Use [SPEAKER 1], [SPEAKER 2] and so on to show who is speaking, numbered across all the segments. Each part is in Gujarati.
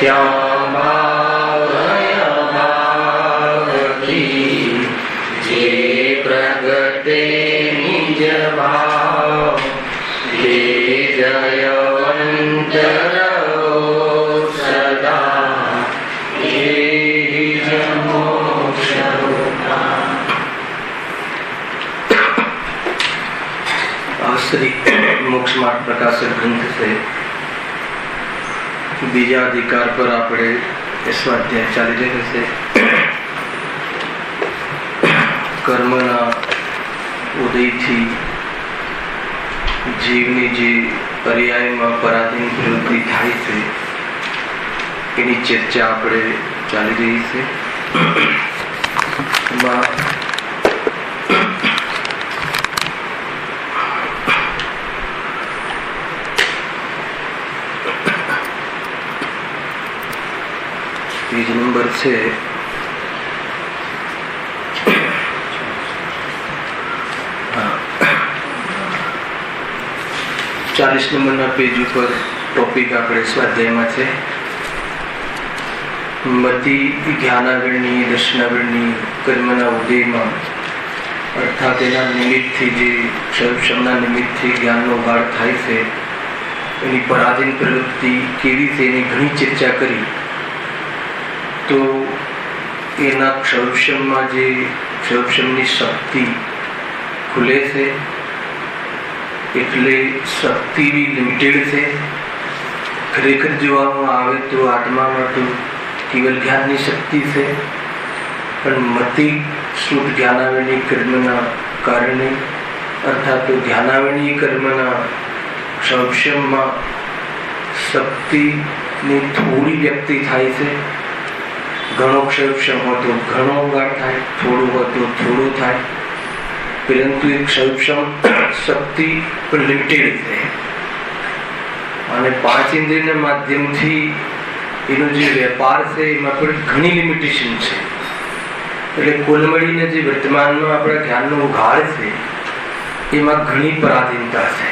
[SPEAKER 1] ત્યાં ભાવથી જે પ્રગટે નિજ ભાવ તે જયવંત રહો સદા એ જ મોક્ષ श्री मोक्ष मार्ग प्रकाशक ग्रंथ से बीजा अधिकार पर आपणे स्वाध्याय चाली रह्यो छे। कर्मना उदयथी जीवनी जे पर्यायमां पराधीन प्रवृत्ति थाय छे एनी चर्चा आपणे चाली रही छे। पेज नंबर से 40 नंबर पेज पर टॉपिक આપણે સ્વાધ્યાયમાં છે મતિ જ્ઞાનાવરણી દર્શનાવરણી કર્મના ઉદયમાં અર્થાત એના નિમિત્તથી જે સર્વક્ષમના નિમિત્તથી જ્ઞાનનો ઉઘાડ થાય છે એની પરાધીન પ્રવૃત્તિ કેવી છે એની ઘણી ચર્ચા કરી। तो एना क्षौक्षमમાં જે क्षौक्षमની શક્તિ ખુલે છે એટલે શક્તિ બી લિમિટેડ છે। ખરેખર જોવામાં આવે તો આત્મામાં તો કેવલ જ્ઞાનની શક્તિ છે પણ મતિ શુદ્ધ જ્ઞાનાવરણી કર્મના કારણે અર્થાત તો જ્ઞાનાવરણી કર્મના क्षौक्षमમાં શક્તિની થોડી વ્યક્તિ થાય છે। घणो क्षौक्षम हो तो घणो उगाड़ थाय, थोड़ो हो तो थोड़ो थाय, परंतु एक क्षौक्षम शक्ति पर लिमिटेड है અને પાંચ ઇન્દ્રિયના માધ્યમથી એનો જે વેપાર છે એમાં પણ ઘણી લિમિટેશન છે। એટલે કુલ મળીને જે વર્તમાનમાં આપણા જ્ઞાનનો ઉઘાડ છે એમાં ઘણી પરાધીનતા છે।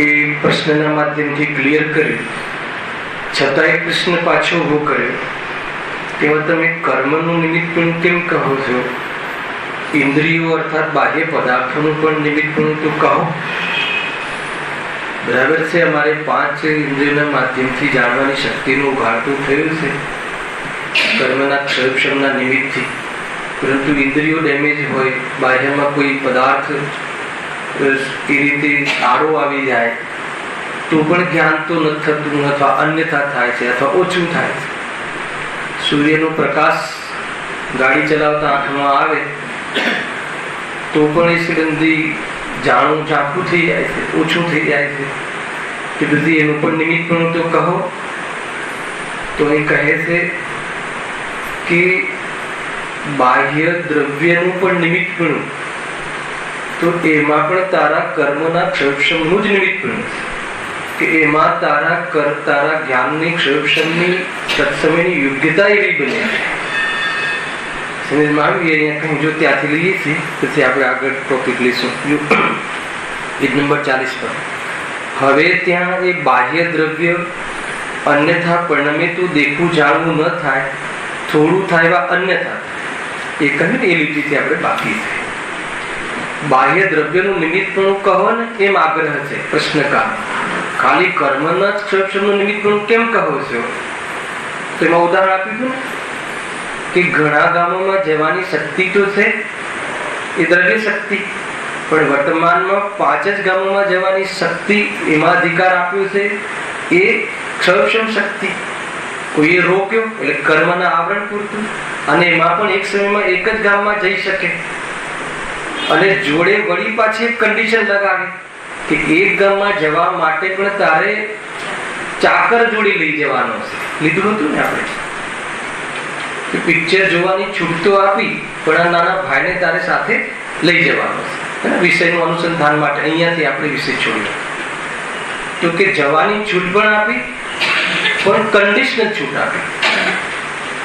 [SPEAKER 1] એ પ્રશ્નના માધ્યમથી ક્લિયર કર્યું છતાં એક પ્રશ્ન પાછો ઉભો કર્યો તેમાં તમે કર્મનું નિમિત્તપણું કેમ કહો છો? ઇન્દ્રિયો અર્થાત બાહ્ય પદાર્થોનું પણ નિમિત્તપણું તો કહો। બરાબર છે, અમારે પાંચ ઇન્દ્રિયોના માધ્યમથી જાણવાની શક્તિનું ઉઘાડતું થયું છે કર્મના ક્ષૌક્ષમના નિમિત્તથી, પરંતુ ઇન્દ્રિયો ડેમેજ હોય, બાહ્યમાં કોઈ પદાર્થ એ રીતે આડો આવી જાય તો પણ જ્ઞાન તો નથી થતું અથવા અન્યથા થાય છે અથવા ઓછું થાય છે। સૂર્યનો પ્રકાશ ગાડી ચલાવતા આંખમાં આવે તો પણ એ સુગંધી જાણું ઝાંખું થઈ જાય છે, ઓછું થઈ જાય છે। કે બધી એનું પણ નિમિત્તપણું તો કહો। તો એ કહે છે કે બાહ્ય દ્રવ્યનું પણ નિમિત્તપણું તો એમાં પણ તારા કર્મના ક્ષૌક્ષમનું જ નિમિત્તપણું કે એમાં તારા જ્ઞાનની ક્ષૌક્ષમની સત્સમયની યોગ્યતા એવી બને છે। સમજમાં આવી? અહીંયા કहीं જો ત્યાંથી લઈએ છીએ પછી આપણે આગળ ટોપિક લઈશું। પેજ નંબર 40 પર હવે ત્યાં એ બાહ્ય દ્રવ્ય અન્યથા પરિણમે તો દેખવું જાણવું ન થાય, થોડું થાય વા અન્યથા એ કહ્યું ને એ લીટીથી આપણે બાકી છે। બાહ્ય દ્રવ્યનું નિમિત્તપણું કહો ને એમ આગ્રહ છે પ્રશ્નકાર। ખાલી કર્મના ક્ષૌક્ષમનું નિમિત્તપણું કેમ કહો છો? તો એમાં ઉદાહરણ આપ્યું હતું કે ઘણા ગામોમાં જવાની શક્તિ તો છે એ દ્રવ્ય શક્તિ, પણ વર્તમાનમાં 5 જ ગામોમાં જવાની શક્તિ એમાં અધિકાર આપ્યો છે એ ક્ષૌક્ષમ શક્તિ। કોઈએ રોક્યો એટલે કર્મના આવરણ પૂરતું, અને એમાં પણ એક સમયમાં એક જ ગામમાં જઈ શકે, અને જોડે વળી પાછી એક કન્ડિશન લગાવે કે એક ગામમાં જવા માટે પણ તારે ચાકર જોડી લઈ જવાનો છે। લીધું હતું ને આપણે કે પિક્ચર જોવાની છૂટ તો આપી પણ આ નાના ભાઈને તારે સાથે લઈ જવાનો છે વિષયનું અનુસંધાન માટે। અહીંયાથી આપણે વિષય છોડ્યો તો કે જવાની છૂટ પણ આપી પણ કન્ડિશનલ છૂટ આપી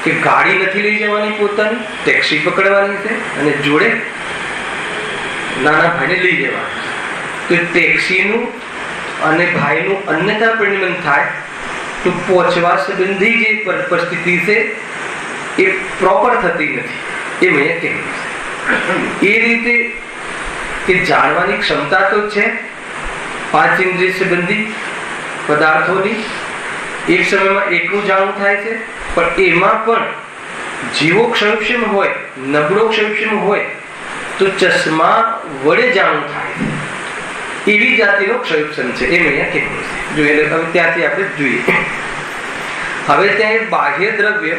[SPEAKER 1] કે ગાડી નથી લઈ જવાની, પોતાની ટેક્સી પકડવાની છે અને જોડે નાના ભાઈને લઈ જવાનું। તો ટેક્સીનું અને ભાઈનું અન્યથા પરિણમન થાય તો પહોંચવા સંબંધી જે પરિસ્થિતિ છે એ પ્રોપર થતી નથી, એ મેં કહેવું છે. એ રીતે કે જાણવાની ક્ષમતા તો છે પાંચ ઇન્દ્રિય સંબંધી પદાર્થોની, એક સમયમાં એકનું જાણવું થાય છે, પણ એમાં પણ જીવો ક્ષયક્ષમ હોય, નબળો ક્ષયક્ષમ હોય તો ચશ્મા વડે જાણવું થાય છે. એવી જાતિનો ક્ષયક્ષમ છે, એમ અહીંયા કહેવું છે. જોઈએ હવે ત્યાંથી આપણે જોઈએ. હવે ત્યાં બાહ્ય દ્રવ્ય,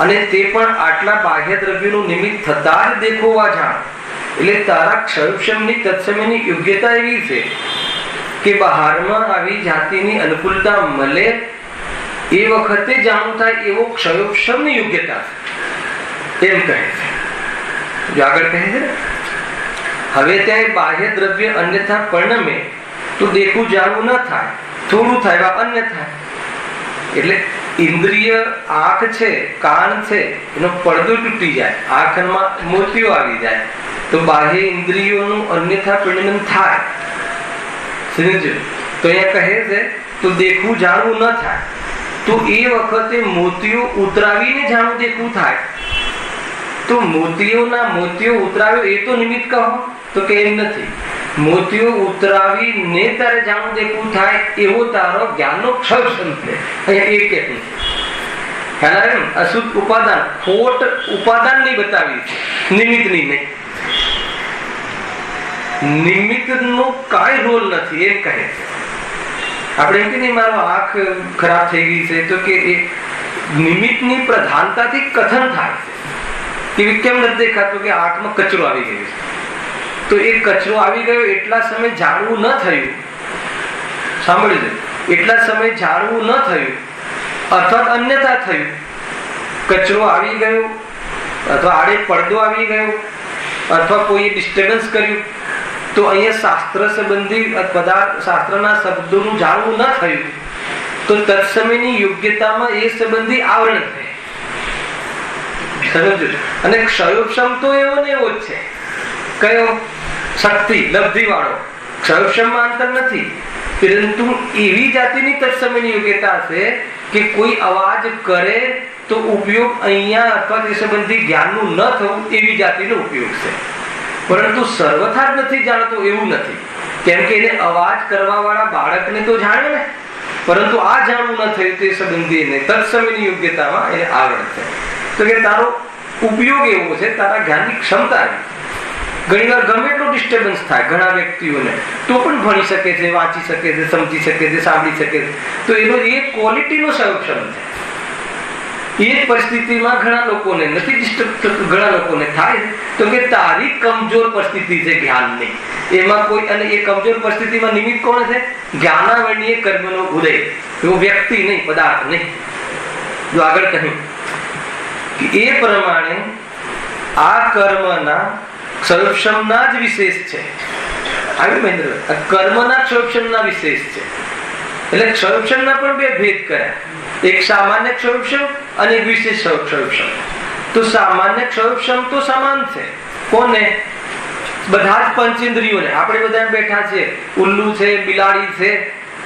[SPEAKER 1] અને તે પણ આટલા બાહ્ય દ્રવ્યનું નિમિત્ત થતા જ દેખોવા જાણ. એટલે તારા ક્ષયક્ષમની તત્સમયની યોગ્યતા એવી છે કે બહારમાં આવી જાતિની અનુકૂળતા મળે એ વખતે જાણવું થાય એવો ક્ષયોક્ષમની યોગ્યતા છે, એમ કહે છે. જો આગળ કહે છે ને, હવે ત્યાં બાહ્ય દ્રવ્ય અન્યથા પરિણમે તો દેખવું જાણવું ન થાય, થોડું થાય અન્ય થાય. એટલે ઇન્દ્રિય આંખ છે, કાન છે, એનો પડદો તૂટી જાય, આંખમાં મોતિયો આવી જાય તો બાહ્ય ઇન્દ્રિયોનું અન્યથા પરિણમન થાય. સમજો? તો અહીંયા કહે છે તો દેખવું જાણવું ન થાય, તો એ વખતે મોતિયો ઉતરાવીને જાણવું દેખવું થાય. તો મોતિયો ઉતરાવ્યો એ તો નિમિત્ત કહો, તો કે એમ નથી. મોતિયો ઉતરાવીને તારે જાણવું દેખવું થાય એવો તારો જ્ઞાનનો ક્ષયક્ષમ છે. અહીંયા એ કેટલું ખ્યાલ આવે ને? અશુદ્ધ ઉપાદાન, ખોટ ઉપાદાન નહીં બતાવી, નિમિત્તની નહીં. નિમિત્તનો કાંઈ રોલ નથી, એમ કહે છે. આપણે એમ કે નહીં મારો આંખ ખરાબ થઈ ગઈ છે, તો કે એ નિમિત્તની પ્રધાનતાથી કથન થાય છે કે કેમ નથી દેખાતું કે આંખમાં કચરો આવી ગયો છે. તો એ કચરો આવી ગયો એટલા સમય જાણવું ન થયું, સાંભળજો, એટલા સમય જાણવું ન થયું અથવા અન્યથા થયું. કચરો આવી ગયો અથવા આડે પડદો આવી ગયો અથવા કોઈ ડિસ્ટર્બન્સ કર્યું, તો અહીંયા શાસ્ત્ર સંબંધી પદાર્થ, શાસ્ત્રના શબ્દોનું જાણવું ન થયું તો તત્સમયની યોગ્યતામાં એ સંબંધી આવરણ થાય. સમજો? અને ક્ષયોક્ષમ તો એવો ને એવો જ છે. કયો? શક્તિ લબ્ધિ વાળો. ક્ષયોક્ષમમાં અંતર નથી, પરંતુ એવી જાતિની તત્સમયની યોગ્યતા છે કે કોઈ અવાજ કરે તો ઉપયોગ અહીંયા અથવા તે સંબંધી જ્ઞાનનું ન થવું એવી જાતિનો ઉપયોગ છે. પરંતુ સર્વથા જ નથી જાણતો એવું નથી, કેમ કે એને અવાજ કરવા વાળા બાળકને તો જાણ્યો ને, પરંતુ આ જાણવું ન થયું તે સંબંધી એને તત્સમયની યોગ્યતામાં એને આવરણ છે. તો કે તારો ઉપયોગ એવો છે, તારા જ્ઞાનની ક્ષમતા એવી. ઘણી વાર ગમે એટલો ડિસ્ટર્બન્સ થાય ઘણા વ્યક્તિઓને, તો પણ ભણી શકે છે, વાંચી શકે છે, સમજી શકે છે, સાંભળી શકે છે. તો એનો એ ક્વોલિટીનો સંરક્ષણ છે. એ પરિસ્થિતિમાં ઘણા લોકોને નથી ડિસ્ટર્બ થતું, ઘણા લોકોને થાય. તો કે તારી કમજોર પરિસ્થિતિ છે જ્ઞાનની, એમાં કોઈ, અને એ કમજોર પરિસ્થિતિમાં નિમિત્ત કોણ છે? જ્ઞાનાવરણીય કર્મનો ઉદય. એવો વ્યક્તિ નહીં, પદાર્થ નહીં. જો આગળ કહ્યું કે એ પ્રમાણે આ કર્મના ક્ષયોક્ષમના જ વિશેષ છે. આવ્યું મહેન્દ્ર? કર્મના ક્ષયોક્ષમના વિશેષ છે. એટલે ક્ષયોક્ષમના પણ બે ભેદ કર્યા, એક સામાન્ય ક્ષયોક્ષમ અને એક વિશેષ ક્ષયોક્ષમ. તો સામાન્ય ક્ષયોક્ષમ તો સમાન છે. કોને? બધા જ પંચેન્દ્રિયોને. આપણે બધા બેઠા છે, ઉલ્લુ છે, બિલાડી છે,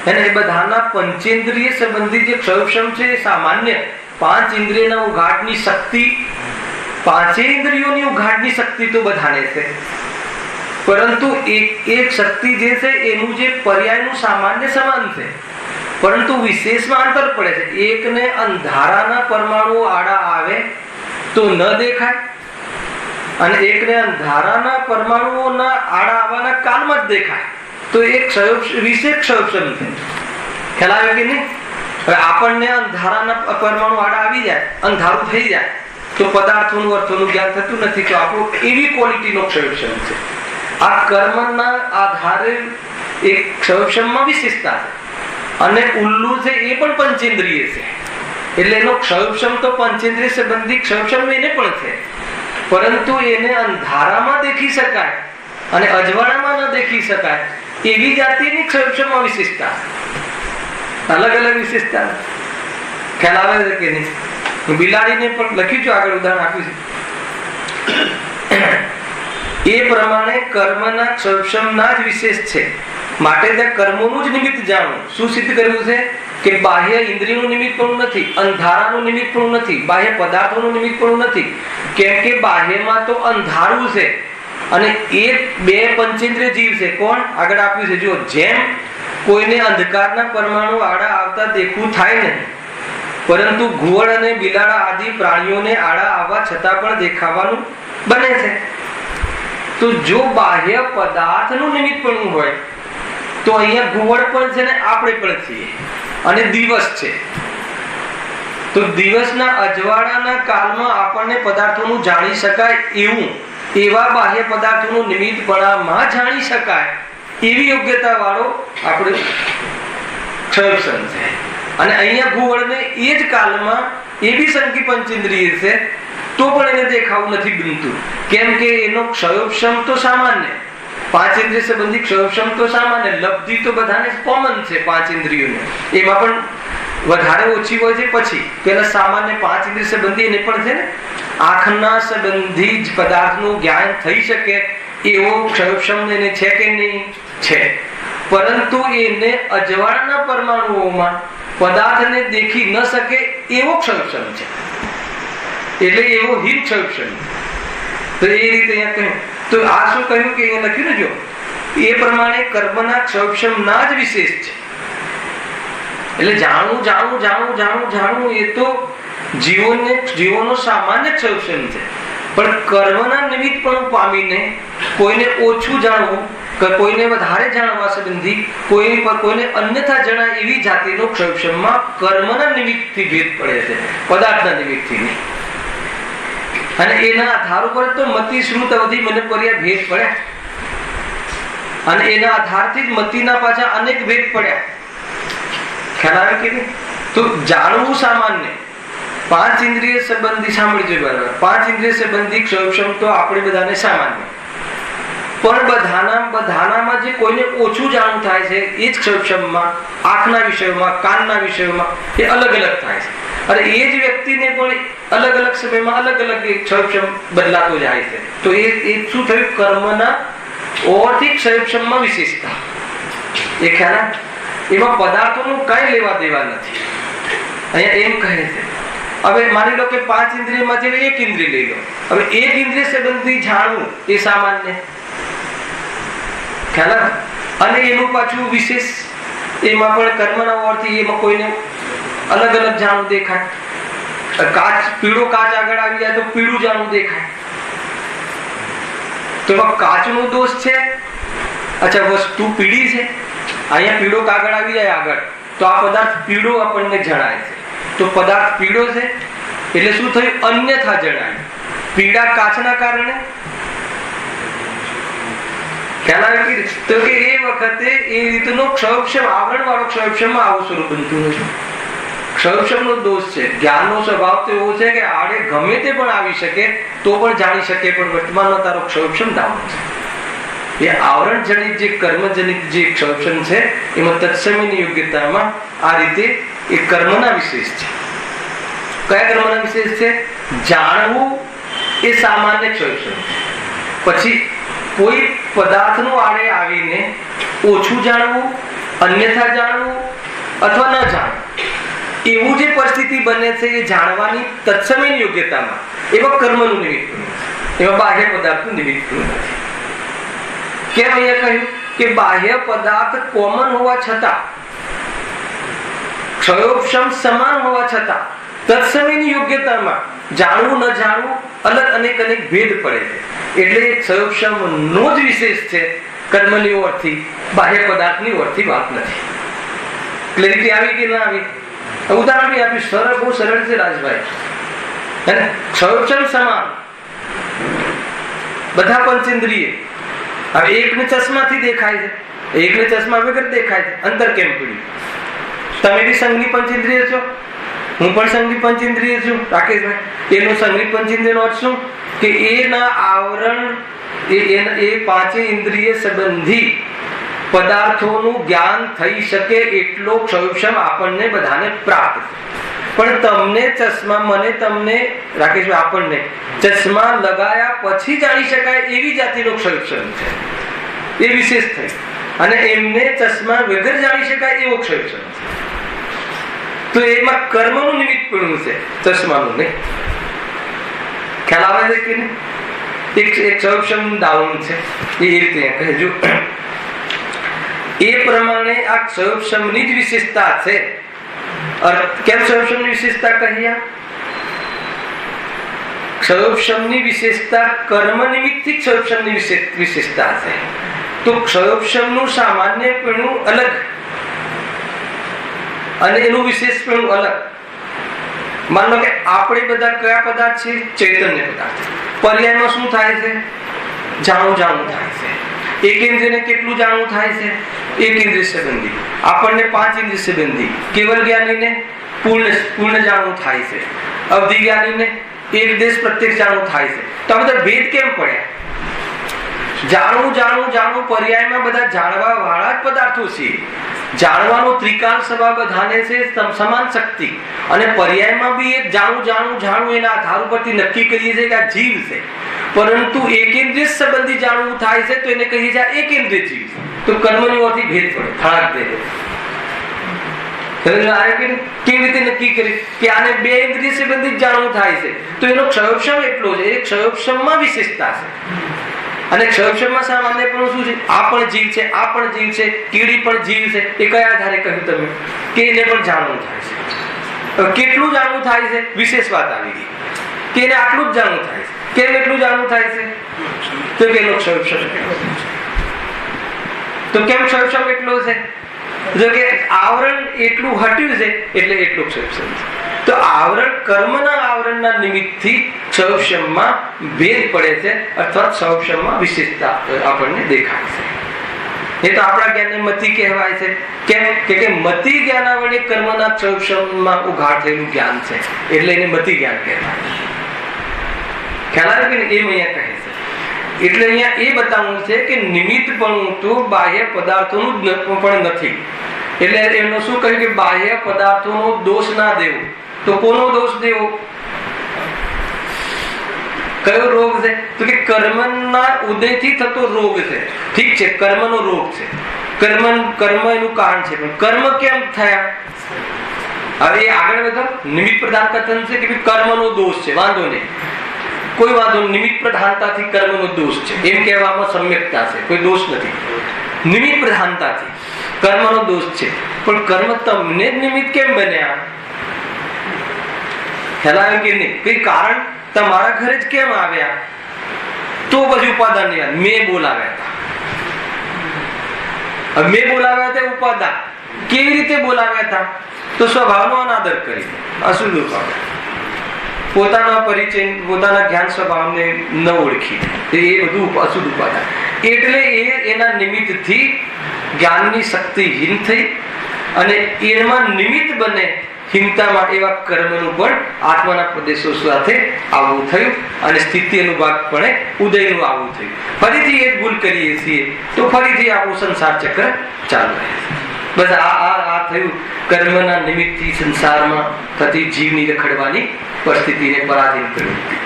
[SPEAKER 1] એને એ બધાના પંચેન્દ્રિય સંબંધી જે ક્ષયોક્ષમ છે એ સામાન્ય. પાંચ ઇન્દ્રિયના ઉઘાટની શક્તિ, પાંચે ઇન્દ્રિયોની ઉઘાટની શક્તિ તો બધાને છે, પરંતુ એક શક્તિ જે છે એનું જે પર્યાયનું સામાન્ય સમાન છે, પરંતુ વિશેષમાં અંતર પડે છે. એકને અંધારાના પરમાણુઓ આડા આવે તો ન દેખાય, અને એકને અંધારાના પરમાણુઓના આડા આવવાના કાળમાં જ દેખાય. તો એક વિશેષ ક્ષયોક્ષમ છે. ખ્યાલ આવે કે નહીં? હવે આપણને અંધારાના પરમાણુ આડા આવી જાય, અંધારું થઈ જાય, તો પદાર્થોનું અર્થોનું જ્ઞાન થતું નથી. તો આપણું એવી ક્વોલિટીનો ક્ષયોક્ષમ છે. આ કર્મના આધારે એક ક્ષયોક્ષમમાં વિશેષતા છે. અને ઉલ્લુ છે એ પણ પંચેન્દ્રિય છે, એટલે એનો ક્ષયોક્ષમ તો પંચેન્દ્રિય સંબંધી ક્ષયોક્ષમ એને પણ છે, પરંતુ એને અંધારામાં દેખી શકાય અને અજવાળામાં ન દેખી શકાય એવી જાતિની ક્ષયોક્ષમમાં વિશેષતા. અલગ અલગ વિશેષતા. ખ્યાલ આવે છે કે નહીં? બિલાડીને પણ લખ્યું છે, આગળ ઉદાહરણ આપ્યું છે. એ પ્રમાણે કર્મના ક્ષયોક્ષમના જ વિશેષ છે. માટે ત્યાં કર્મોનું જ નિમિત્ત જાણવું. શું સિદ્ધ કરવું છે? કે બાહ્ય ઇન્દ્રિયનું નિમિત્ત પણ નથી, અંધારાનું નિમિત્ત પણ નથી, બાહ્ય પદાર્થોનું નિમિત્ત પણ નથી. કેમ કે બાહ્યમાં તો અંધારું છે અને એ બે પંચેન્દ્રિય જીવ છે. કોણ આગળ આપ્યું છે જો, જેમ કોઈને અંધકારના પરમાણુ આડા આવતા દેખવું થાય નહીં, પરંતુ ઘુવડ અને બિલાડા આદિ પ્રાણીઓને આડા આવવા છતાં પણ દેખાવાનું બને છે. તો જો બાહ્ય પદાર્થનું નિમિત્ત પણ હોય તો અહીંયા ઘુવડ પણ છે ને આપણે પણ છીએ અને દિવસ છે. તો દિવસના અજવાળાના કાળમાં આપણને પદાર્થોનું જાણી શકાય એવા બાહ્ય પદાર્થોનું નિમિત્તપણામાં જાણી શકાય એવી યોગ્યતા વાળો આપણે ક્ષયક્ષમ છે. અને અહીંયા ઘુવડને એ જ કાળમાં એ બી સંકી પંચેન્દ્રિય છે તો પણ એને દેખાવું નથી બનતું. કેમ કે એનો ક્ષયોક્ષમ તો સામાન્ય, પાંચેન્દ્રિય સંબંધી ક્ષયોક્ષમ તો સામાન્ય, લબ્ધિ તો બધાને કોમન છે પાંચ ઇન્દ્રિયોને, એમાં પણ વધારે ઓછી હોય છે. પછી પેલા સામાન્ય પાંચ ઇન્દ્રિય સંબંધી એને પણ છે ને આંખના સંબંધી જ પદાર્થનું જ્ઞાન થઈ શકે એવો ક્ષયોક્ષમ એને છે કે નહીં? છે. પરંતુ એને અજવાળાના પરમાણુઓમાં પદાર્થને દેખી ન શકે એવો ક્ષયોક્ષમ છે, એટલે એવો હીન ક્ષયોક્ષમ. તો એ રીતે અહીંયા કહ્યું. તો આ શું કહ્યું કે અહીંયા લખ્યું ને જો, એ પ્રમાણે કર્મના ક્ષયોક્ષમના જ વિશેષ છે. એટલે જાણવું જાણવું જાણવું જાણવું જાણવું એ તો જીવોનો સામાન્ય ક્ષયોક્ષમ છે. પણ કર્મના નિમિત્ત પણ પામીને કોઈને ઓછું જાણવું, કોઈને વધારે જાણવા સંબંધી, કોઈને અન્યથા જણાય એવી જાતિનો ક્ષયોક્ષમમાં કર્મના નિમિત્તથી ભેદ પડે છે, પદાર્થના નિમિત્તથી નહીં. અને એના આધાર ઉપર તો મતિ શ્રુત અવધિ મને પર્યા ભેદ પડ્યા, અને એના આધારથી જ મતિના પાછા અનેક ભેદ પડ્યા. ખ્યાલ આવે કે નહીં? તો જાણવું સામાન્ય, પાંચ ઇન્દ્રિય સંબંધી સાંભળજો બરાબર, પાંચ ઇન્દ્રિય સંબંધી ક્ષયોક્ષમ તો આપણે બધાને સામાન્ય, પણ બધાનામાં જે કોઈને ઓછું જાણવું થાય છે એ જ ક્ષયોક્ષમમાં, આંખના વિષયોમાં, કાનના વિષયોમાં એ અલગ અલગ થાય છે. અને એ જ વ્યક્તિને પણ અલગ અલગ સમયમાં અલગ અલગ ક્ષયોક્ષમ બદલાતો જાય છે. તો એ શું થયું? કર્મના ઓરથી ક્ષયોક્ષમમાં વિશેષતા. એ ખ્યાલ? એમાં પદાર્થોનું કઈ લેવા દેવા નથી. અહીંયા એમ કહે છે, હવે માની લો કે પાંચ ઇન્દ્રિયમાંથી એક ઇન્દ્રિય લઈ લો. હવે એક ઇન્દ્રિય સંબંધી જાણવું એ સામાન્ય, ખ્યાલ? અને એનું પાછું વિશેષ, એમાં પણ કર્મના ઓરથી એમાં કોઈને અલગ અલગ જાણવું દેખાય. પીળો કાચ આગળ આવી જાય તો પીળું જાણવું દેખાય. તો એમાં કાચનો દોષ છે. અચ્છા, વસ્તુ પીળી છે, અહીંયા પીળો કાગળ આવી જાય આગળ તો આ પદાર્થ પીળો આપણને જણાય છે. તો પદાર્થ પીળો છે એટલે શું થયું? અન્યથા જણાય. પીળા કાચના કારણે ખ્યાલ આવે કે? તો કે એ વખતે એ રીતનો ક્ષયોક્ષમ, આવરણ વાળો ક્ષયોક્ષમમાં આવું સ્વરૂપ બનતું નથી. ક્ષયોક્ષમનો દોષ છે. જ્ઞાનનો સ્વભાવ તો એવો છે કે આડે ગમે તે પણ આવી શકે તો પણ જાણી શકે, પણ વર્તમાનમાં તારો ક્ષયોક્ષમ ડાઉન છે. એ આવરણ જનિત જે કર્મજનિત જે ક્ષયોક્ષમ છે એમાં તત્સમયની યોગ્યતામાં આ રીતે એ કર્મના વિશેષ છે. કયા કર્મના વિશેષ છે? જાણવું એ સામાન્ય ક્ષયોક્ષમ છે. પછી કોઈ પદાર્થનું આડે આવીને ઓછું જાણવું, અન્યથા જાણવું અથવા ન જાણવું, એવું જે પરિસ્થિતિ બને છે એ જાણવાની તત્સમયની યોગ્યતામાં એમાં કર્મનું નિમિત્ત બને છે, એમાં બાહ્ય પદાર્થનું નિમિત્ત નથી. કેમ અહીંયા કહ્યું કે બાહ્ય પદાર્થ કોમન હોવા છતાં, ક્ષયોક્ષમ સમાન હોવા છતાં તત્સમયની યોગ્યતામાં જાણવું ન જાણવું અલગ અનેક ભેદ પડે છે. એટલે એ ક્ષયોક્ષમનો જ વિશેષ છે, કર્મની ઓરથી, બાહ્ય પદાર્થની ઓરથી વાત નથી. ક્લેરિટી આવી કે ના આવી? ઉદાહરણ બી આપ્યું, સરળ, બહુ સરળ છે રાજભાઈ. ક્ષયોક્ષમ સમાન બધા પંચેન્દ્રિય. હવે એકને ચશ્માથી દેખાય છે, એકને ચશ્મા વગર દેખાય છે. અંતર કેમ પડ્યું? તમે બી સંઘની પંચેન્દ્રિય છો, હું પણ સંઘની પંચેન્દ્રિય છું રાકેશભાઈ. એનું સંઘની પંચેન્દ્રિયનો અર્થ શું? કે એના આવરણ એ પાંચે ઇન્દ્રિય સંબંધી પદાર્થોનું જ્ઞાન થઈ શકે એટલો ક્ષયોક્ષમ આપણને બધાને પ્રાપ્ત. પણ તમને ચશ્મા, મને, તમને, રાકેશભાઈ, આપણને ચશ્મા લગાયા પછી જાણી શકાય એવી જાતિનો ક્ષયોક્ષમ છે, એ વિશેષ થઈ. અને એમને ચશ્મા વગર જાણી શકાય એવો ક્ષયોક્ષમ છે. તો એમાં કર્મનું નિમિત્ત પણ છે, ચશ્માનું નહીં. ખ્યાલ આવે છે કે નહીં? એક સૌક્ષમ દાવન છે એ રીતે કહેજો. એ પ્રમાણે આ સૌક્ષમની જ વિશેષતા છે. કેમ સૌક્ષમની વિશેષતા કહીએ? સૌક્ષમની વિશેષતા કર્મ નિમિત્તથી જ સૌક્ષમની વિશેષતા છે. તો સૌક્ષમનું સામાન્યપણું અલગ અને એનું વિશેષપણું અલગ. માનો કે આપણે બધા કયા પદાર્થ છે? ચૈતન્ય પદાર્થ. પર્યાયમાં શું થાય છે? જાણું થાય છે. એક ઇન્દ્રિયને કેટલું જાણવું થાય છે? એક ઇન્દ્રિય સંબંધી. આપણને 5 ઇન્દ્રિય સંબંધી. કેવલ જ્ઞાનીને પૂર્ણ જાણવું થાય છે. અવધિ જ્ઞાનીને એક દેશ પ્રત્યક્ષ જાણવું થાય છે. તો આ બધા ભેદ કેમ પડ્યા? જાણવું પર્યાયમાં બધા જાણવા વાળા જ પદાર્થો છે. જાણવાનો ત્રિકાલ સ્વભાવ બધાને છે સમાન શક્તિ, અને પર્યાયમાં બી એક જાણવું એના આધાર ઉપરથી નક્કી કરીએ છીએ કે આ જીવ છે. પરંતુ એકેન્દ્રિય સંબંધી જાણવું થાય છે તો એને કહીએ છીએ એકેન્દ્રિય જીવ. તો કર્મની ઓરથી ભેદ પડે, ફળાક દે. કેવી રીતે નક્કી કરી કે આને 2 ઇન્દ્રિય સંબંધી જાણવું થાય છે? તો એનો ક્ષયોક્ષમ એટલો છે, એ ક્ષયોક્ષમમાં વિશેષતા છે. અને ક્ષયોક્ષમમાં સામાન્યપણું શું છે? આ પણ જીવ છે, આ પણ જીવ છે, કીડી પણ જીવ છે. એ કયા આધારે કહ્યું તમે કે એને પણ જાણવું થાય છે? કેટલું જાણવું થાય છે? વિશેષ વાત આવી ગઈ કે એને આટલું જ જાણવું થાય છે. કેમ એટલું જાણવું થાય છે? તો કે એનો ક્ષયોક્ષમ. તો કેમ ક્ષયોક્ષમ એટલો છે? જો કે આવરણ એટલું હટ્યું છે એટલે એટલું ક્ષયોક્ષમ છે. તો આવરણ કર્મના આવરણના નિમિત્તથી ક્ષયોક્ષમમાં ભેદ પડે છે, અથવા ક્ષયોક્ષમમાં વિશેષતા આપણને દેખાય છે. એ તો આપણા જ્ઞાનને મતિ કહેવાય છે. કેમ કે મતિ જ્ઞાન વડે કર્મના ક્ષયોક્ષમમાં ઉઘાડ થયેલું જ્ઞાન છે, એટલે એને મતિ જ્ઞાન કહેવાય. ખ્યાલ આવે કે એમ અહીંયા કહે છે. એટલે અહીંયા એ બતાવવું છે કે નિમિત્તપણું તો બાહ્ય પદાર્થોનું પણ નથી. એટલે એમનું શું કહ્યું કે બાહ્ય પદાર્થોનો દોષ ના દેવો. તો કોનો દોષ દેવો? કયો રોગ છે? તો કે કર્મના ઉદયથી થતો રોગ છે. ઠીક છે, કર્મનો રોગ છે. કર્મ એનું કારણ છે. પણ કર્મ કેમ થયા? હવે આગળ વધો. નિમિત્ત પ્રધાન કથન છે કે કર્મનો દોષ છે, વાંધો નહીં, કોઈ વાંધો નહીં. નિમિત્ત પ્રધાનતાથી કર્મનો દોષ છે એમ કહેવામાં સમ્યકતા છે, કોઈ દોષ નથી. નિમિત્ત પ્રધાનતાથી કર્મનો દોષ છે. પણ કર્મ તમને જ નિમિત્ત કેમ બન્યા? ખ્યાલ કે નહીં? કઈ કારણ તમારા ઘરે જ કેમ આવ્યા? તો પછી ઉપાદાન નહીં. મેં બોલાવ્યા હતા ઉપાદાન. કેવી રીતે બોલાવ્યા હતા? તો સ્વભાવનો અનાદર કરી, અશુદ્ધ ઉપાદાન, પોતાના પરિચય, પોતાના જ્ઞાન સ્વભાવને ન ઓળખી, એ બધું અશુદ્ધ ઉપાદાન. એટલે એના નિમિત્તથી જ્ઞાનની શક્તિ હીન થઈ, અને એમાં નિમિત્ત બને હિંતામાં એવા કર્મનું પણ આત્માના પ્રદેશો સાથે આવવું થયું, અને સ્થિતિ અનુભાગપણે ઉદયનું આવવું થયું. ફરીથી એ જ ભૂલ કરીએ છીએ તો ફરીથી આપણું સંસાર ચક્ર ચાલુ રહે છે. બસ આ થયું કર્મના નિમિત્તથી સંસારમાં થતી જીવની રખડવાની પરિસ્થિતિને પરાધીન પ્રવૃત્તિ.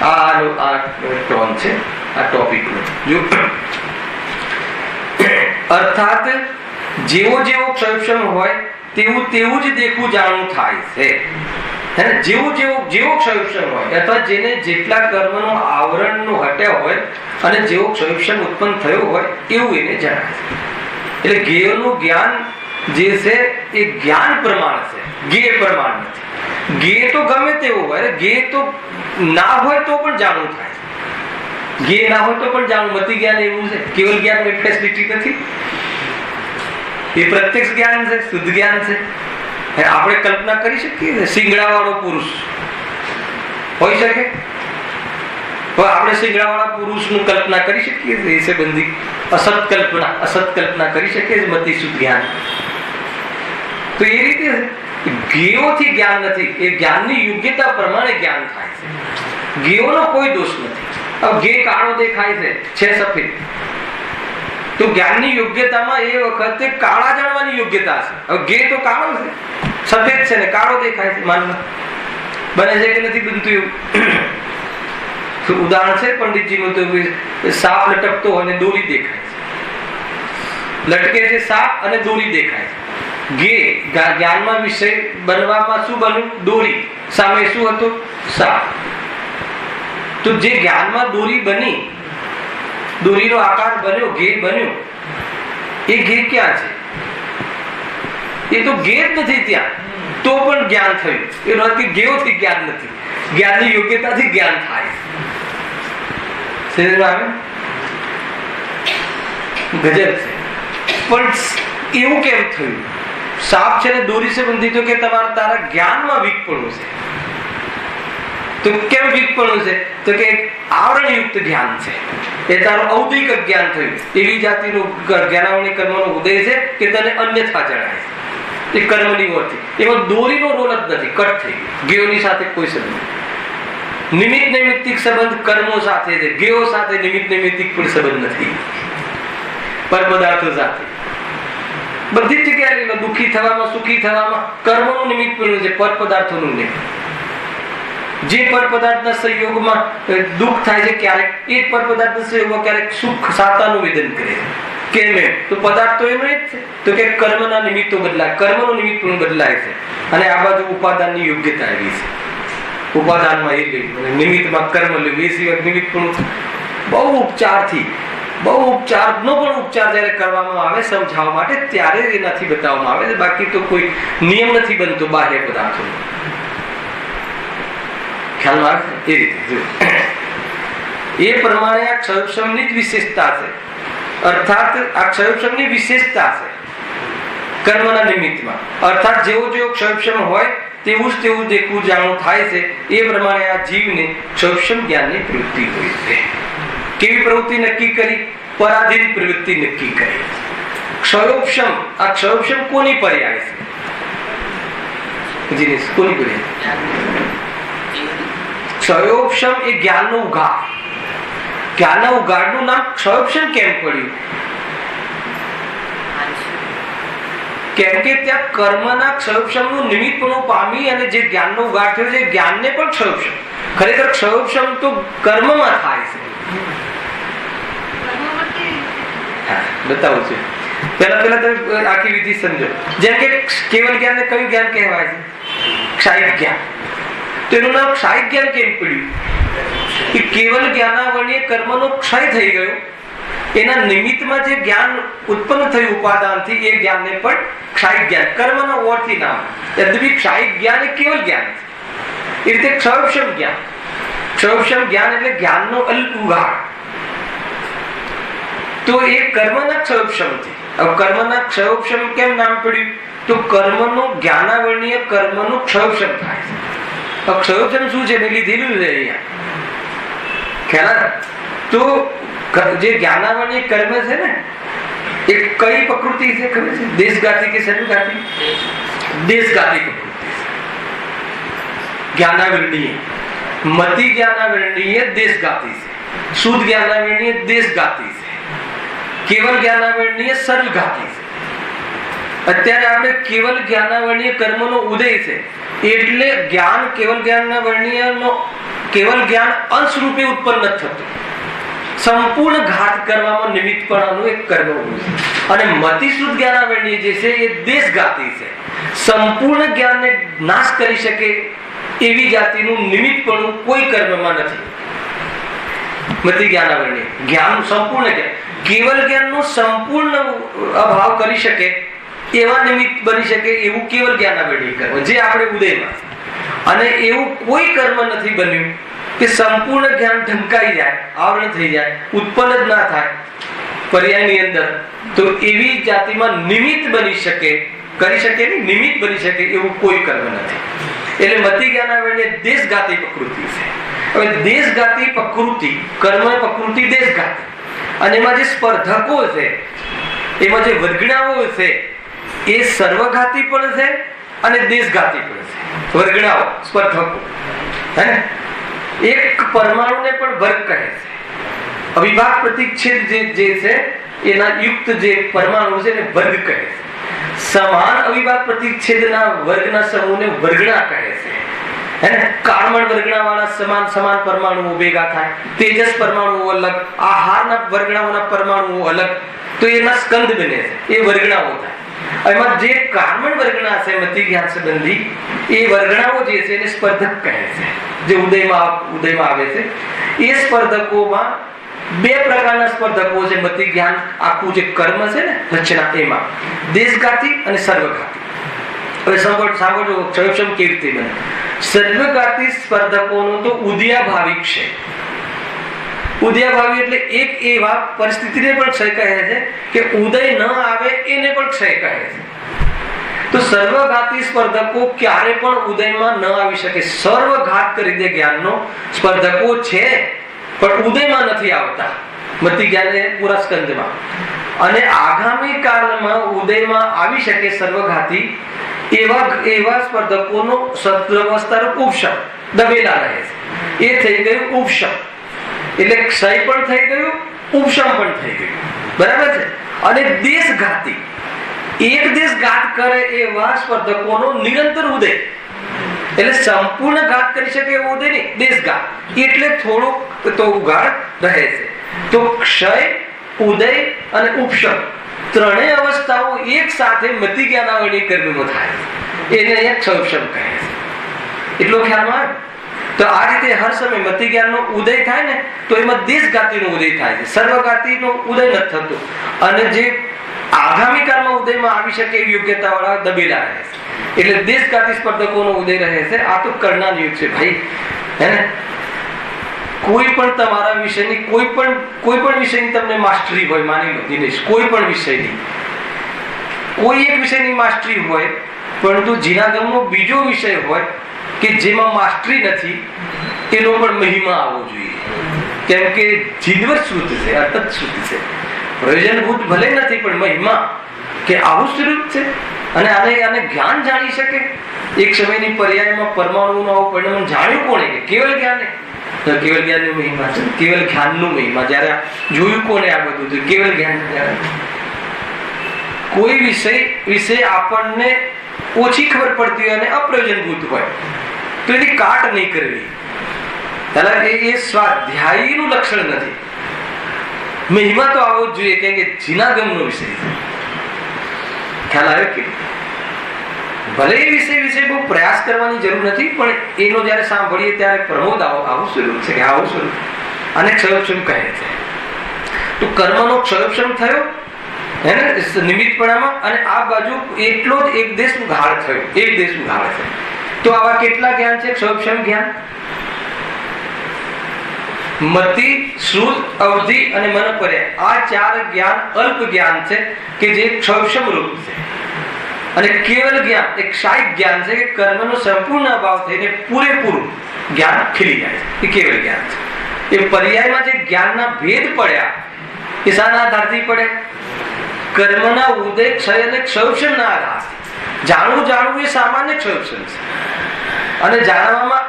[SPEAKER 1] આ ટોન છે આ ટોપિકનો. જો અર્થાત જેવો ક્ષયોક્ષમ હોય તેવું જ દેખવું જાણવું થાય છે. જેવો ક્ષયોક્ષમ હોય, અથવા જેને જેટલા કર્મનો આવરણનો હટ્યા હોય અને જેવો ક્ષયોક્ષમ ઉત્પન્ન થયો હોય એવું એને જણાય છે. એટલે જ્ઞેયનું જ્ઞાન જે છે એ જ્ઞાન પ્રમાણ છે, જ્ઞેય પ્રમાણ નથી. જ્ઞેય તો ગમે તેવું હોય, જ્ઞેય તો ના હોય તો પણ જાણવું થાય. જ્ઞેય ના હોય તો પણ જાણવું. મતિ જ્ઞાન એવું છે, કેવલ જ્ઞાન ફેસિલિટી નથી. એ પ્રત્યક્ષ જ્ઞાન છે, શુદ્ધ જ્ઞાન છે. આપણે કલ્પના કરી શકીએ સિંગડા વાળો પુરુષ હોઈ શકે? આપણે સિંગડા વાળા પુરુષનું કલ્પના કરી શકીએ? એ સંબંધી અસત કલ્પના કરી શકીએ મતિ શુદ્ધ જ્ઞાન. તો એ રીતે જ્ઞેયોથી જ્ઞાન નથી, એ જ્ઞાનની યોગ્યતા પ્રમાણે જ્ઞાન થાય છે. જ્ઞેયોનો કોઈ દોષ નથી. હવે જ્ઞેય કાળો દેખાય છે સફેદ, તો જ્ઞાનની યોગ્યતામાં એ વખતે કાળા જાણવાની યોગ્યતા છે. હવે જ્ઞેય તો કાળો છે, સફેદ છે ને કાળો દેખાય છે. માનવું બને છે કે નથી બનતું એવું? ઉદાહરણ છે પંડિતજીનું, તો સાપ લટકતો અને દોરી દેખાય છે. લટકે છે સાપ અને દોરી દેખાય છે. જ્ઞાનમાં વિષય બનવામાં શું બન્યું? દોરી. સામે શું હતું? સાપ. તો જે જ્ઞાનમાં દોરી બની, દોરીનો આકાર બન્યો, ઘેર બન્યો, એ ઘેર ક્યાં છે? એ તો ઘેર નથી ત્યાં, તો પણ જ્ઞાન થયું. એ નથી ઘેરથી જ્ઞાન નથી, જ્ઞાનની યોગ્યતાથી જ્ઞાન થાય. સમજમાં આવે? ગજબ છે. પણ એવું કેમ થયું? સાપ છે ને દોરી સે બંધી, તો કે તારા જ્ઞાનમાં વીકપણું છે. તો કેમ વીકપણું છે? તો કે આવરણયુક્ત જ્ઞાન છે, એ તારું ઔદિક જ્ઞાન થયું. એવી જાતિનું જ્ઞાનાવરણી કર્મનો ઉદય છે કે તને અન્યથા જણાય. એ કર્મની ઓરથી એમાં દોરીનો રોલ જ નથી, કટ થઈ ગયો. ગેયોની સાથે કોઈ સંબંધ. નિમિત્ત નૈમિત્તિક સંબંધ કર્મો સાથે છે, ગેયો સાથે નિમિત્ત નૈમિત્તિક પણ સંબંધ નથી. પર પદાર્થો સાથે બધી જ જગ્યાએ દુઃખી થવામાં, સુખી થવામાં કર્મનું નિમિત્ત પડ્યું છે, પર પદાર્થોનું નહીં. જે પર પદાર્થના સંયોગમાં દુઃખ થાય છે, ક્યારેક એ જ પર પદાર્થના સંયોગમાં ક્યારેક સુખ સાતાનું વેદન કરે છે. કેમ એમ? તો પદાર્થ તો એનો જ છે. તો કે કર્મના નિમિત્તો બદલાય, કર્મનું નિમિત્ત પણ બદલાય છે. અને આ બાજુ ઉપાદાનની યોગ્યતા આવી છે. ઉપાદાનમાં એ લેવું, નિમિત્તમાં કર્મ લેવું. એ સિવાય નિમિત્ત પણ બહુ ઉપચારથી, બહુ ઉપચારનો પણ ઉપચાર જયારે કરવામાં આવે સમજાવવા માટે, ત્યારે એ નથી બતાવવામાં આવે. બાકી તો કોઈ નિયમ નથી બનતો બાહ્ય પદાર્થોનો. ખ્યાલમાં આવે? એ રીતે એ પ્રમાણે આ ક્ષયોક્ષમની જ વિશેષતા છે. અર્થાત આ ક્ષયોક્ષમની વિશેષતા છે કર્મના નિમિત્તમાં. અર્થાત જેવો જેવો ક્ષયોક્ષમ હોય તેવું જ તેવું દેખવું જાણવું થાય છે. એ પ્રમાણે આ જીવને ક્ષયોક્ષમ જ્ઞાનની પ્રવૃત્તિ હોય છે. કેવી પ્રવૃત્તિ નક્કી કરી? પરાધીન પ્રવૃત્તિ નક્કી કરી. ક્ષયોક્ષમ, આ ક્ષયોક્ષમ કોની પર્યાય છે? કોની પર્યાય? ક્ષયોક્ષમ એ જ્ઞાનનો ઉઘાડ. જ્ઞાનના ઉઘાડનું નામ ક્ષયોક્ષમ કેમ પડ્યું? કેમ કે ત્યાં કર્મના ક્ષયોક્ષમનું નિમિત્તપણું પામી અને જે જ્ઞાનનો ઉઘાડ થયો છે, જ્ઞાનને પણ ક્ષયોક્ષમ. ખરેખર ક્ષયોક્ષમ તો કર્મમાં થાય છે. બતાવું છું. પેલા તમે આખી વિધિ સમજો. જેમ કે કેવલ જ્ઞાનને કયું જ્ઞાન કહેવાય છે? ક્ષાયિક જ્ઞાન. તો એનું નામ ક્ષાયિક જ્ઞાન કેમ પડ્યું? કે કેવલ જ્ઞાનાવરણીય કર્મનો ક્ષય થઈ ગયો, એના નિમિત્તમાં જે જ્ઞાન ઉત્પન્ન થયું ઉપાદાનથી, એ જ્ઞાનને પણ ક્ષાયિક જ્ઞાન, કર્મના ઓરથી નામ. યદ્યપિ ક્ષાયિક જ્ઞાન એ કેવલ જ્ઞાન છે. એ રીતે ક્ષયોક્ષમ જ્ઞાન, ક્ષયોક્ષમ જ્ઞાન એટલે જ્ઞાનનો અલ્પ ઉઘાડ. તો એ કર્મના ક્ષયોક્ષમથી. હવે કર્મના ક્ષયોક્ષમ કેમ નામ પડ્યું? તો કર્મનું જ્ઞાનાવરણીય કર્મનું ક્ષયોક્ષમ થાય છે. ક્ષયોક્ષમ શું છે? મેં લીધેલું છે અહીંયા ખ્યાલ. તો જે જ્ઞાનાવરણીય કર્મ છે ને, એ કઈ પ્રકૃતિ છે ખબર છે? દેશઘાતી કે સર્વઘાતી? દેશઘાતી પ્રકૃતિ. જ્ઞાનાવરણીય, મતિ જ્ઞાનાવરણીય દેશઘાતી છે, શુદ્ધ જ્ઞાનાવરણીય દેશઘાતી છે, કેવલ જ્ઞાનાવરણીય સર્વઘાતી છે. અત્યારે આપણે કેવલ જ્ઞાનાવરણીય કર્મનો ઉદય છે એટલે જ્ઞાન કેવલ જ્ઞાનાવરણીયનો કેવલ જ્ઞાન અંશ રૂપે ઉત્પન્ન થતું, સંપૂર્ણ ઘાત કરવામાં નિમિત્તપણાનું એક કર્મ હોય છે. અને મતિ શુદ્ધ જ્ઞાનાવરણીય જે છે એ દેશઘાતી છે, સંપૂર્ણ જ્ઞાનને નાશ કરી શકે એવી જાતિનું નિમિત્તપણું કોઈ કર્મમાં નથી. મતિ જ્ઞાનાવરણીય જ્ઞાન સંપૂર્ણ જ્ઞાન, કેવલ જ્ઞાનનો સંપૂર્ણ અભાવ કરી શકે એવા નિમિત્ત બની શકે એવું કેવલ જ્ઞાનાવરણીય કર્મ, જે આપણે ઉદયમાં. અને એવું કોઈ કર્મ નથી બન્યું કે સંપૂર્ણ જ્ઞાન ઢંકાઈ જાય, આવરણ થઈ જાય, ઉત્પન્ન જ ના થાય પર્યાયની અંદર. તો એવી જાતિમાં નિમિત્ત બની શકે, કરી શકે ને, નિમિત્ત બની શકે એવું કોઈ કર્મ નથી. એટલે મતિ જ્ઞાનાવરણીય દેશઘાતી પ્રકૃતિ છે. હવે દેશઘાતી પ્રકૃતિ, કર્મ પ્રકૃતિ દેશઘાતી, અને એમાં જે સ્પર્ધકો છે, એમાં જે વર્ગણાઓ છે, એ સર્વઘાતી પણ છે અને દેશઘાતી પણ છે. વર્ગણાઓ, સ્પર્ધકો, હે ને? એક પરમાણુને પણ વર્ગ કહે છે. અવિભાગ પ્રતિચ્છેદ જે છે એના યુક્ત જે પરમાણુ છે એને વર્ગ કહે છે. સમાન અવિભાગ પ્રતિચ્છેદના વર્ગના સમૂહને વર્ગણા કહે છે. હે ને? કાર્બન વર્ગણા વાળા સમાન સમાન પરમાણુઓ ભેગા થાય, તેજસ પરમાણુઓ અલગ, આહારના વર્ગણાઓના પરમાણુઓ અલગ, તો એના સ્કંદ બને છે, એ વર્ગણાઓ થાય. એમાં જે કાર્બન વર્ગના છે મતિ જ્ઞાન સંબંધી એ વર્ગણાઓ જે છે એને સ્પર્ધક કહે છે, જે ઉદયમાં આવે છે. એ સ્પર્ધકોમાં બે પ્રકારના સ્પર્ધકો છે. મતિ જ્ઞાન આખું જે કર્મ છે ને રચના, એમાં દેશઘાતી અને સર્વઘાતી. હવે સાંભળજો ક્ષયક્ષમ કેવી રીતે બને. સર્વઘાતી સ્પર્ધકોનું તો ઉદયાભાવિક છે. ઉદયાભાવી એટલે એક એવા પરિસ્થિતિને પણ ક્ષય કહે છે કે ઉદય ન આવે એને પણ ક્ષય કહે છે. તો સર્વઘાતી સ્પર્ધકો ક્યારે પણ ઉદયમાં ન આવી શકે. સર્વઘાત કરી દે જ્ઞાનનો સ્પર્ધકો છે પણ ઉદયમાં નથી આવતા મતિ જ્ઞાન પૂરા સ્કંદમાં. અને આગામી કાળમાં ઉદયમાં આવી શકે સર્વઘાતી એવા સ્પર્ધકોનો સત્રવસ્તારૂપ ઉપશમ દબેલા રહે છે. એ થઈ ગયું ઉપશમ, એટલે ક્ષય પણ થઈ ગયું, ઉપશમ પણ થઈ ગયું. બરાબર છે. અને દેશઘાતી, એક દેશ ઘાત કરે એવા સ્પર્ધકોનો નિરંતર ઉદય, એટલે સંપૂર્ણ ઘાત કરી શકે એવો ઉદય નહીં, દેશઘાત, એટલે થોડુંક તો ઉઘાડ રહે છે. તો ક્ષય, ઉદય અને ઉપશમ ત્રણેય અવસ્થાઓ એક સાથે મતિ જ્ઞાનાવળી કર્મમાં થાય, એને અહીંયા ક્ષયક્ષમ કહે છે. એટલો ખ્યાલમાં આવે. તો આ રીતે હર સમય મતિ જ્ઞાનનો ઉદય થાય ને તો એમાં દેશઘાતીનો ઉદય થાય છે, સર્વઘાતીનો ઉદય નથી થતો. અને જે આગામી કાળમાં ઉદયમાં આવી શકે એવી યોગ્યતા વાળા દબેલા રહે છે, એટલે દેશઘાતી સ્પર્ધકોનો ઉદય રહે છે. આ તો કરનાર યુગ છે ભાઈ, હે ને. કોઈ પણ તમારા વિષયની કોઈ પણ વિષયની તમને માસ્ટરી હોય, માની લો દિનેશ, કોઈ પણ વિષયની કોઈ એક વિષયની માસ્ટરી હોય, પરંતુ જીનાગમનો બીજો વિષય હોય કે જેમાં માસ્ટરી નથી, એનો પણ મહિમા આવવો જોઈએ. કેમ કે જીનવત શ્રુત છે, અર્થત શ્રુત છે, પ્રયોજનભૂત ભલે નથી પણ મહિમા કે આવું સ્વરૂપ છે. અને આને જ્ઞાન જાણી શકે. એક સમયની પર્યાયમાં પરમાણુનું આવું પરિણામ જાણ્યું કોણે? કેવલ જ્ઞાને. કેવલ જ્ઞાનની મહિમા છે, કેવલ જ્ઞાનનું મહિમા. જયારે જોયું કોને આ બધું? તો કેવલ જ્ઞાન. કોઈ વિષય વિશે આપણને ઓછી ખબર પડતી હોય અને અપ્રયોજનભૂત હોય તો એની કાટ નહીં કરવી. એ સ્વાધ્યાયીનું લક્ષણ નથી. મહિમા તો આવવો જ જોઈએ, કેમ કે જીનાગમનો વિષય છે. ખ્યાલ આવે કે ભલે એ વિશે બહુ પ્રયાસ કરવાની જરૂર નથી, પણ એનો જયારે સાંભળીએ ત્યારે પ્રમોદ આવું સ્વરૂપ છે કે આવું સ્વરૂપ, અને ક્ષયોક્ષમ કહે છે. તો કર્મનો ક્ષયોક્ષમ થયો હે ને નિમિત્તપણામાં, અને આ બાજુ એટલો જ એક દેશ ઉઘાડ થયો, એક દેશ ઉઘાડ થયો. તો આવા કેટલા જ્ઞાન છે? ક્ષયોક્ષમ જ્ઞાન, મતિ, શ્રુત, અવધિ અને મનોપર્યાય. આ ચાર જ્ઞાન અલ્પ જ્ઞાન છે કે જે ક્ષયોક્ષમ રૂપ છે. અને કેવલ જ્ઞાન એક ક્ષાયિક જ્ઞાન છે કે કર્મનો સંપૂર્ણ અભાવ થઈને પૂરેપૂરું જ્ઞાન ખીલી જાય છે. એ કેવલ જ્ઞાન છે. એ પર્યાયમાં જે જ્ઞાનના ભેદ પડ્યા એ શાના આધારથી પડે? કર્મના ઉદય, ક્ષય અને ક્ષયોક્ષમના આધારથી. જાણવું એ સામાન્ય ક્ષયોક્ષમ છે. અને જાણવામાં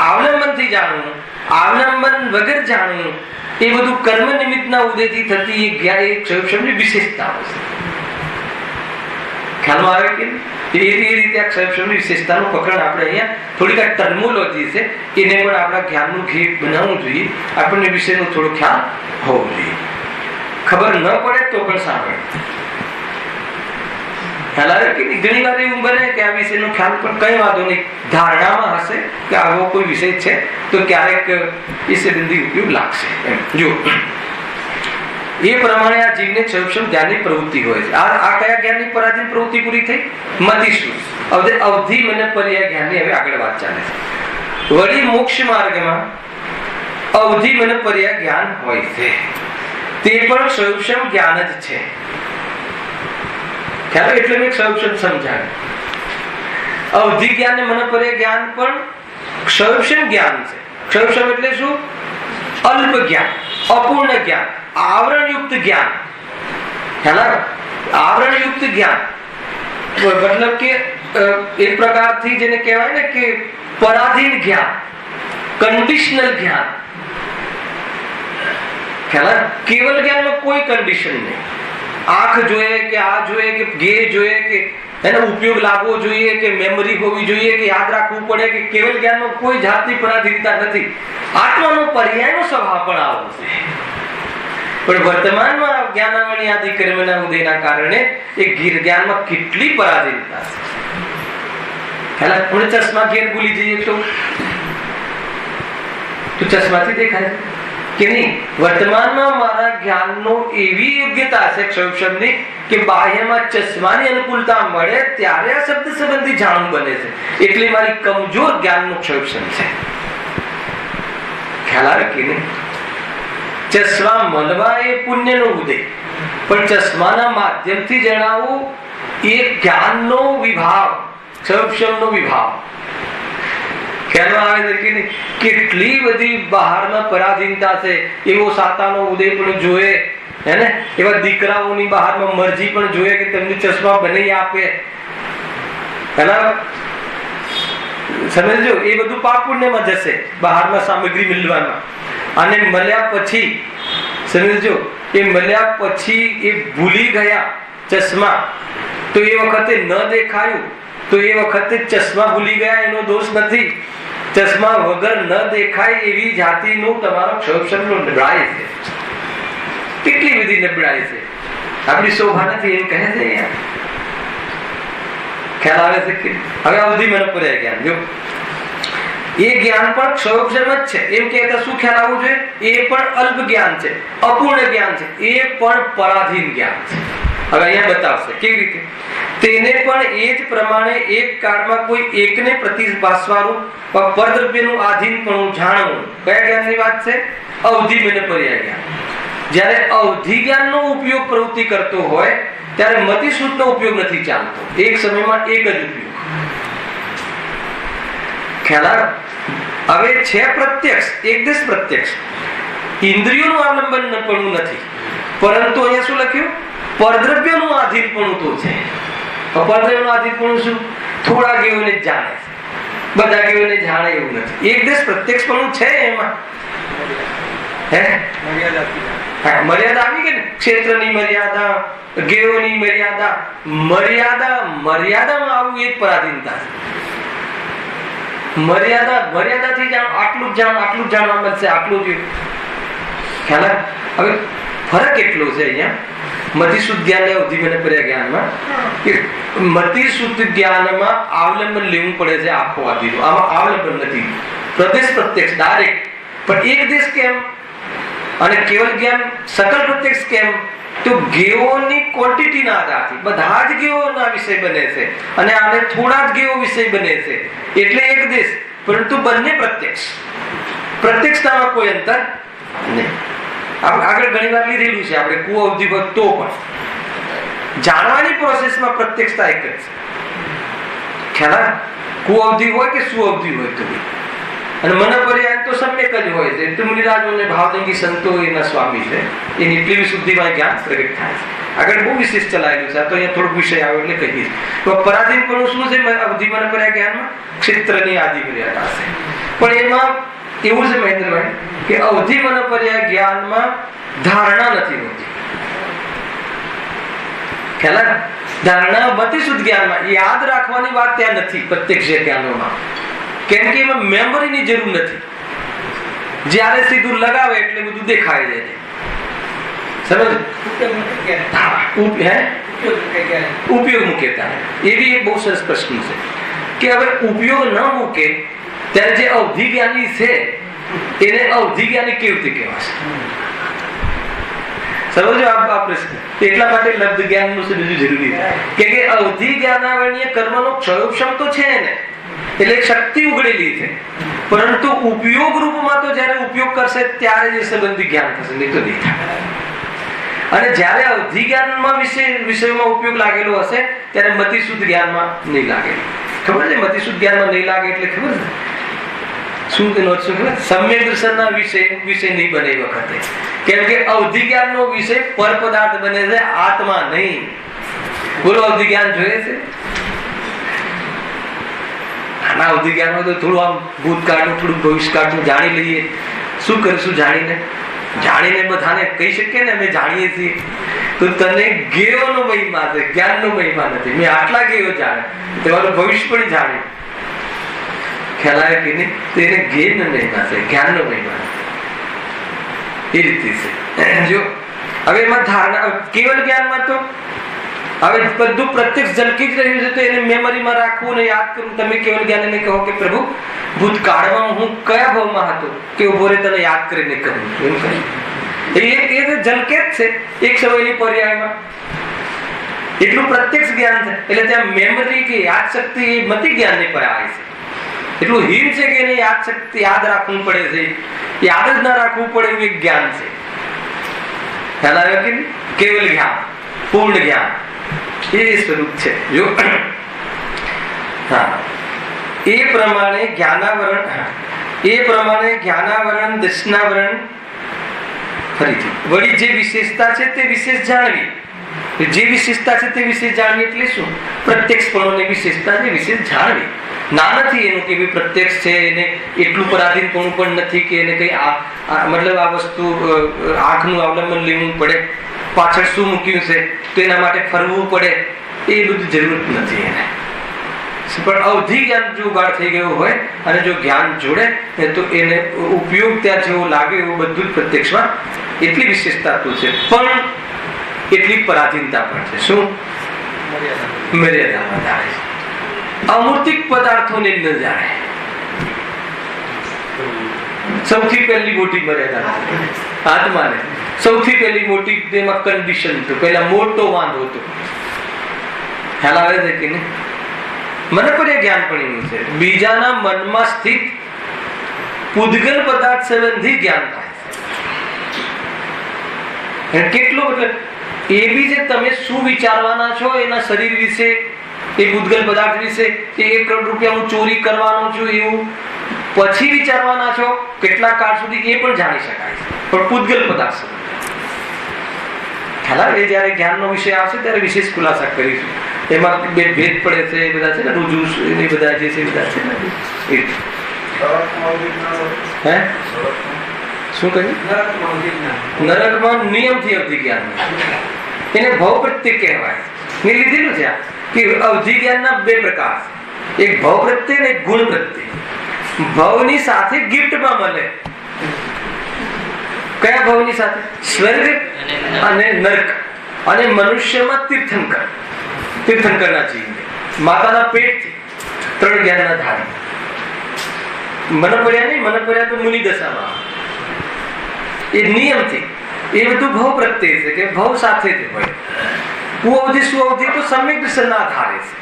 [SPEAKER 1] અવલંબનથી જાણવું, અવલંબન વગર જાણવું, એ બધું કર્મ નિમિત્તના ઉદયથી થતી એ ક્ષયોક્ષમની વિશેષતાઓ છે. ખ્યાલમાં આવે કે એ રીતે આ ક્ષયોક્ષમની વિશેષતાનું પકડ આપણે અહીંયા થોડીક આ ટર્મોલોજી છે એને પણ આપણા જ્ઞાનનું ઘી બનાવવું જોઈએ. આપણને વિષયનો થોડો ખ્યાલ હોવો જોઈએ. ખબર ન પડે તો પણ સાંભળે. ખ્યાલ આવે કે ઘણી વાર એવું બને કે આ વિષયનો ખ્યાલ પણ કઈ વાંધો નહીં, ધારણામાં હશે કે આવો કોઈ વિષય છે તો ક્યારેક એ સંબંધી ઉપયોગ લાગશે. જો એ પ્રમાણે આ જીવને ક્ષયોક્ષમ જ્ઞાનની પ્રવૃત્તિ હોય છે. આ કયા જ્ઞાનની પરાધીન પ્રવૃત્તિ પૂરી થઈ? મતિશ્રુત. અવધિ મને પર્યાય જ્ઞાનની હવે આગળ વાત ચાલે છે. વળી મોક્ષ માર્ગમાં અવધિ મને પર્યાય જ્ઞાન હોય છે, તે પણ ક્ષયોક્ષમ જ્ઞાન જ છે. ખ્યાલ? એટલે મેં ક્ષયોક્ષમ સમજાવ્યું. અવધિ જ્ઞાન ને મનોપર્યાય જ્ઞાન પણ ક્ષયોક્ષમ જ્ઞાન છે. ક્ષયોક્ષમ એટલે શું? અલ્પ જ્ઞાન, અપૂર્ણ જ્ઞાન, આવરણયુક્ત જ્ઞાન. આવરણયુક્ત જ્ઞાન મતલબ કે એક પ્રકારથી જેને કહેવાય ને કે પરાધીન જ્ઞાન, કન્ડિશનલ જ્ઞાન. કેવલ જ્ઞાનમાં કોઈ કન્ડિશન નહીં. આંખ જોઈએ કે આ જોઈએ કે ગે જોઈએ કે એનો ઉપયોગ લાવવો જોઈએ કે મેમરી હોવી જોઈએ કે યાદ રાખવું પડે કે કેવલ જ્ઞાનમાં કોઈ જાતની પરાધીનતા નથી. આત્માનો પર્યાયનો સ્વભાવ પણ આવો છે. પણ વર્તમાનમાં જ્ઞાનાવણી આદિ કર્મના ઉદયના કારણે એ જ્ઞાનમાં કેટલી પરાધીનતા છે. આપણે ચશ્મા ઘેર ભૂલી જઈએ તો ચશ્માથી દેખાય કે નહીં? વર્તમાનમાં મારા જ્ઞાનનો એવી યોગ્યતા છે ક્ષયક્ષમની કે બાહ્યમાં ચશ્માની અનુકૂળતા મળે ત્યારે આ શબ્દ સંબંધી જાણવું બને છે. એટલે મારી કમજોર જ્ઞાનનું ક્ષયક્ષમ છે. ખ્યાલ આવે કે નહીં? ચશ્મા મળવા એ પુણ્યનો ઉદય, પણ ચશ્માના માધ્યમથી જણાવવું એ જ્ઞાનનો વિભાવ, ક્ષયક્ષમનો વિભાવ. ખ્યાલ આવે છે કે નહીં? કેટલી બધી બહારમાં પરાધીનતા છે. એવો સાતાનો ઉદય પણ જોઈએ, હે ને? એવા દીકરાઓની બહારમાં મરજી પણ જોઈએ કે તમને ચશ્મા બનાવી આપે. સમજો, એ બધું પાપ પુણ્યમાં જશે, બહારમાં સામગ્રી મિલવામાં. અને મળ્યા પછી સમજો, એ મળ્યા પછી એ ભૂલી ગયા ચશ્મા, તો એ વખતે ન દેખાયું તો એ વખતે ચશ્મા ભૂલી ગયા એનો દોષ નથી. ચશ્મા વગર ન દેખાય એવી જાતિનું તમારો ક્ષયક્ષમનું નબળાઈ છે. કેટલી બધી નબળાઈ છે. આપણી શોભા નથી એમ કહે છે યાર. ખ્યાલ આવે છે કે હવે અવધિ મને પર્યા જ્ઞાન જો એ જ્ઞાન પણ ક્ષયક્ષમ જ છે એમ કહેતા શું ખ્યાલ આવવું જોઈએ? એ પણ અલ્પ જ્ઞાન છે, અપૂર્ણ જ્ઞાન છે, એ પણ પરાધીન જ્ઞાન છે. હવે અહીંયા બતાવશે કેવી રીતે. તેને પણ એ જ પ્રમાણે એક કાળમાં કોઈ એકને પ્રતિભાસવાળું પરદ્રવ્યનું આધીનપણું જાણવું. કયા જ્ઞાનની વાત છે? અવધિ મને પર્યા જ્ઞાન. જ્યારે અવધિ જ્ઞાનનો ઉપયોગ પ્રવૃત્તિ કરતો હોય ત્યારે મતિસૂત્રનો ઉપયોગ નથી ચાલતો. એક સમયમાં એક જ ઉપયોગ. ખ્યાલ? હવે છે પ્રત્યક્ષ, એકદેશ પ્રત્યક્ષ. ઇન્દ્રિયોનું આવલંબન પણ નથી, પરંતુ અહીંયા શું લખ્યું? પરદ્રવ્યનું આધીનપણું તો છે. પરદ્રવ્યનું આધીનપણું શું? થોડા ગેઓને જાણે છે, બધા ગેઓને જાણે એવું નથી. એકદેશ પ્રત્યક્ષપણું છે એમાં. હે મર્યાદા આવી ગઈ ને? ક્ષેત્રની મર્યાદા, ગેઓની મર્યાદા, મર્યાદામાં આવવું એ જ પરાધીનતા છે. મર્યાદાથી જાણ, આટલું જ જાણવા મળશે, આટલું જ. ખ્યાલ? હવે ફરક એટલો છે અહીંયા મતિશુદ્ધ જ્ઞાન અને અવધિ મને પર્યા જ્ઞાનમાં કે મતિશુદ્ધ જ્ઞાનમાં આવલંબન લેવું પડે છે આખો આદિનું. આમાં આવલંબન નથી, પ્રદેશ પ્રત્યક્ષ ડાયરેક્ટ. પણ એક દેશ કેમ અને કેવલ જ્ઞાન સકલ પ્રત્યક્ષ કેમ? તો ગેઓની ક્વોન્ટિટીના આધારથી બધા જ ગેઓના વિષય બને છે અને આને થોડા જ ગેઓ વિષય બને છે એટલે એક દેશ, પરંતુ બંને પ્રત્યક્ષ. પ્રત્યક્ષતામાં કોઈ અંતર નહીં. આગળ ઘણી વાર લીધેલું છે આપણે કુ અવધિ તો પણ જાણવાની પ્રોસેસમાં પ્રત્યક્ષતા એક જ છે. ખ્યાલ? કુ અવધિ હોય કે સુ અવધિ હોય તો અને મને પર્યાય તો સમ્યક જ હોય છે. તો મુનિરાજોને ભાવદંગી સંતો એના સ્વામી છે, એની એટલી વિશુદ્ધિમાં જ્ઞાન પ્રગટ થાય છે. આગળ બહુ વિશેષ ચલાયેલું છે, તો અહીંયા થોડોક વિષય આવે એટલે કહીશ. તો પરાધીનપણું શું છે અવધિ મને પર્યા જ્ઞાનમાં? ક્ષેત્રની આદિ મર્યાદા છે. પણ એમાં એવું છે મહેન્દ્રભાઈ કે અવધિ મને પર્યા જ્ઞાનમાં ધારણા નથી હોતી. ખ્યાલ? ધારણા મતિશુદ્ધ જ્ઞાનમાં યાદ રાખવાની વાત ત્યાં નથી. પ્રત્યક્ષ જ્ઞાનોમાં કેમ કે એમાં મેમરીની જરૂર નથી. જ્યારે સીધું લગાવે એટલે બધું દેખાય જાય. સમજ? ઉપયોગ મૂકે ત્યારે એવી એક બહુ સરસ પ્રશ્ન છે કે હવે ઉપયોગ ન મૂકે ત્યારે જે અવધિ જ્ઞાની છે એને અવધિ જ્ઞાની કેવી રીતે કહેવાશે? સમજો આ પ્રશ્ન. એટલા માટે લબ્ધ જ્ઞાનનું સમજવું જરૂરી છે કે અવધિ જ્ઞાનાવરણીય કર્મનો ક્ષયોક્ષમ તો છે ને, એટલે શક્તિ ઉઘડેલી છે, પરંતુ ઉપયોગ રૂપમાં તો જ્યારે ઉપયોગ કરશે ત્યારે જે સંબંધી જ્ઞાન થશે, નહીં તો નહીં થાય. અને જ્યારે અવધિ જ્ઞાનમાં વિષયમાં ઉપયોગ લાગેલો હશે ત્યારે મતિશુદ્ધ જ્ઞાનમાં નહીં લાગે. ખબર છે? મતિશુદ્ધ જ્ઞાનમાં નહીં લાગે એટલે ખબર છે શું તેનો અર્થ? સમ્યક દર્શનના વિષય નહીં બને એ વખતે. કેમ કે અવધિ જ્ઞાનનો વિષય પર પદાર્થ બને છે, આત્મા નહીં. બોલો, અવધિ જ્ઞાન જોઈએ છે? આના અવધિ જ્ઞાનમાં તો થોડું આમ ભૂતકાળનું થોડું ભવિષ્યકાળનું જાણી લઈએ. શું કરીશું જાણીને બધાને કહી શકીએ ને અમે જાણીએ છીએ. તો તને ગેયોનો મહિમા છે, જ્ઞાનનો મહિમા નથી. મેં આટલા ગેયો જાણે, તમારું ભવિષ્ય પણ જાણે. ખ્યાલ આવે કે નહીં? તો એને જ્ઞાનનો મહિમા છે, જ્ઞાનનો મહિમા એ રીતે છે. જો હવે એમાં ધારણા કેવલ જ્ઞાનમાં તો હવે બધું પ્રત્યક્ષ ઝલકી જ રહ્યું છે, તો એને મેમરીમાં રાખવું ને યાદ કરવું. તમે કેવલ જ્ઞાન એને કહો કે પ્રભુ ભૂતકાળમાં હું કયા ભાવમાં હતો કે ઉભો રે તને યાદ કરીને કહું, એમ કહે. એ ઝલકે જ છે એક સમયની પર્યાયમાં. એટલું પ્રત્યક્ષ જ્ઞાન છે. એટલે ત્યાં મેમરી કે યાદ શક્તિ એ મતિ જ્ઞાનની પર્યાય છે. એટલું હીન છે કે એને યાદ શક્તિ યાદ રાખવું પડે છે, યાદ જ ના રાખવું પડે એવું એક જ્ઞાન છે. ખ્યાલ આવ્યો કે કેવલ જ્ઞાન, પૂર્ણ જ્ઞાન એ સ્વરૂપ છે. જો હા એ પ્રમાણે જ્ઞાનાવરણ દર્શનાવરણ ફરીથી વળી જે વિશેષતા છે તે વિશેષ જાણવી. જે વિશેષતા છે તે વિશેષ જાણવી એટલે શું? પ્રત્યક્ષપણોની વિશેષતા છે વિશેષ જાણવી. ના નથી એનું કે પ્રત્યક્ષ છે એને એટલું પરાધીનપણું પણ નથી કે એને કઈ મતલબ આ વસ્તુ આંખનું અવલંબન લેવું પડે, પાછળ શું મૂક્યું છે તો એના માટે ફરવું પડે, એ બધું જરૂર નથી એને. પણ અવધિ જ્ઞાન જો ગાઢ થઈ ગયું હોય અને જો જ્ઞાન જોડે તો એને ઉપયોગ ત્યાં જેવો લાગે એવું બધું જ પ્રત્યક્ષમાં એટલી વિશેષતા તો છે, પણ એટલી પરાધીનતા પણ છે. શું? મર્યાદામાં જાણે છે. અમૂર્તિક પદાર્થોને ન જાણે. સૌથી પહેલી મોટી મર્યાદા આત્માને સૌથી પહેલી મોટી તેમાં કન્ડિશન તો પહેલા મોટો વાંધો હતો. ખ્યાલ આવે છે કે નહીં? મને પણ એ જ્ઞાન પણ એવું છે. બીજાના મનમાં સ્થિત પૂદગલ પદાર્થ સંબંધી જ્ઞાન થાય છે. કેટલું મતલબ એ બી જે તમે શું વિચારવાના છો એના શરીર વિશે, એ પૂદગલ પદાર્થ વિશે, કે 1 કરોડ રૂપિયા હું ચોરી કરવાનો છું એવું પછી વિચારવાના છો કેટલા કાળ સુધી, એ પણ જાણી શકાય છે. પણ પૂદગલ પદાર્થ ખ્યાલ એ જયારે જ્ઞાનનો વિષય આવશે ત્યારે વિશેષ ખુલાસા કરીશું. એમાં બે ભેદ પડે છે, એ બધા છે ને રુજુ એ બધા જે છે બધા છે ને એ હે શું કહ્યું? નરકમાં નિયમથી અવધિ જ્ઞાન એને ભવ પ્રત્યે કહેવાય. મેં લીધેલું છે કે અવધિ જ્ઞાનના 2 પ્રકાર છે, એક ભવ પ્રત્યે ને એક ગુણ પ્રત્યે. ભવની સાથે ગિફ્ટમાં મળે. કયા ભવની સાથે? સ્વર્ગ અને નરક અને મનુષ્યમાં તીર્થંકરના જીવ માતાના પેટથી 3 જ્ઞાનના ધારી. મનપર્યા નહીં, મનપર્યા તો મુનિ દશામાં એ નિયમથી એ બધું ભવ પ્રત્યે છે કે ભવ સાથે જ હોય. કુઅવધિ સુઅવધિ તો સમ્યક દર્શનના આધારે છે.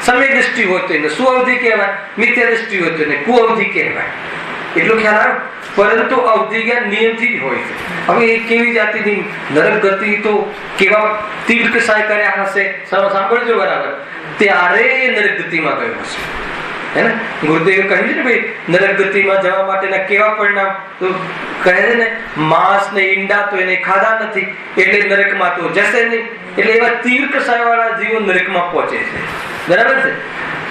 [SPEAKER 1] સમ્યક દ્રષ્ટિ હોય તો એને સુઅવધિ કહેવાય, મિથ્યા દ્રષ્ટિ હોય તો એને કુઅવધિ કહેવાય. એટલો ખ્યાલ આવ્યો? પરંતુ અવધિ જ્ઞાન નિયમથી જ હોય છે. હવે એ કેવી જાતિની નરક ગતિ તો કેવા તીવ્ર કસાય કર્યા હશે, સાંભળજો બરાબર, ત્યારે એ નરક ગતિમાં ગયો હશે. હે ને ગુરુદેવે કહ્યું છે ને ભાઈ નરક ગતિમાં જવા માટેના કેવા પરિણામ તો કહે છે ને, માંસ ને ઈંડા તો એને ખાધા નથી એટલે નરકમાં તો જશે નહીં. એટલે એવા તીવ્ર કસાય વાળા જીવો નરકમાં પહોંચે છે. બરાબર છે?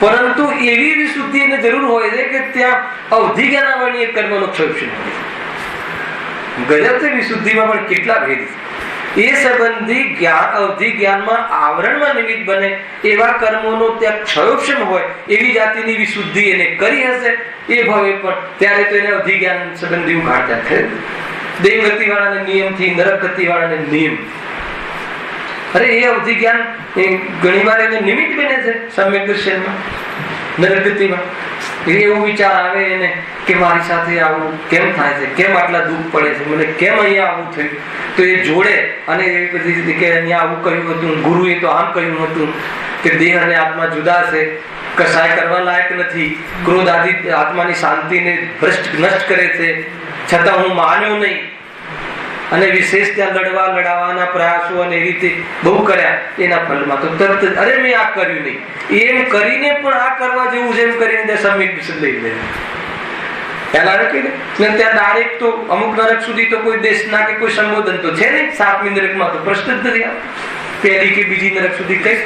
[SPEAKER 1] પરંતુ એવી વિશુદ્ધિ એને જરૂર હોય છે કે ત્યાં અવધિ જ્ઞાનાવરણીય કર્મનો ક્ષોભ હોય. ગજબ છે વિશુદ્ધિમાં પણ કેટલા ભેદ છે. એ સંબંધી જ્ઞાન અવધિ જ્ઞાનમાં આવરણમાં નિમિત્ત બને એવા કર્મોનો ત્યાં ક્ષયોક્ષમ હોય એવી જાતિની વિશુદ્ધિ એને કરી હશે એ ભવે પણ ત્યારે તો એને અવધિ જ્ઞાન સંબંધી ઉઘાડતા થયું. દેવગતિ વાળાને નિયમથી, નરક ગતિ વાળાને નિયમ. અરે એ અવધિ જ્ઞાન ઘણી વાર એને નિમિત્ત બને છે સમ્યક દર્શનમાં, નરક ગતિમાં. એવું વિચાર આવે એને કે મારી સાથે આવું કેમ થાય છે, કેમ આટલા દુઃખ પડે છે, મને કેમ અહીંયા આવું થયું. તો એ જોડે અને એ બધી કે અહીંયા આવું કહ્યું હતું, ગુરુએ તો આમ કહ્યું હતું કે દેહ અને આત્મા જુદા છે, કસાય કરવા લાયક નથી, ક્રોધ આદિ આત્માની શાંતિને નષ્ટ કરે છે, છતાં હું માન્યો નહીં અને વિશેષ ત્યાં લડાવવાના પ્રયાસો અને એ રીતે બહુ કર્યા. એના ફલમાં તો તરત અરે મેં આ કર્યું નહીં એમ કરીને પણ આ કરવા જેવું છે એમ કરીને ત્યાં સમ્યક વિશે લઈ લે. ખ્યાલ આવે કે ત્યાં ડાયરેક્ટ તો અમુક નરક સુધી તો કોઈ દેશના કે કોઈ સંબોધન તો છે નહીં. 7મી નરકમાં તો પ્રશ્ન જ નથી આવતો. પહેલી કે બીજી નરક સુધી કઈ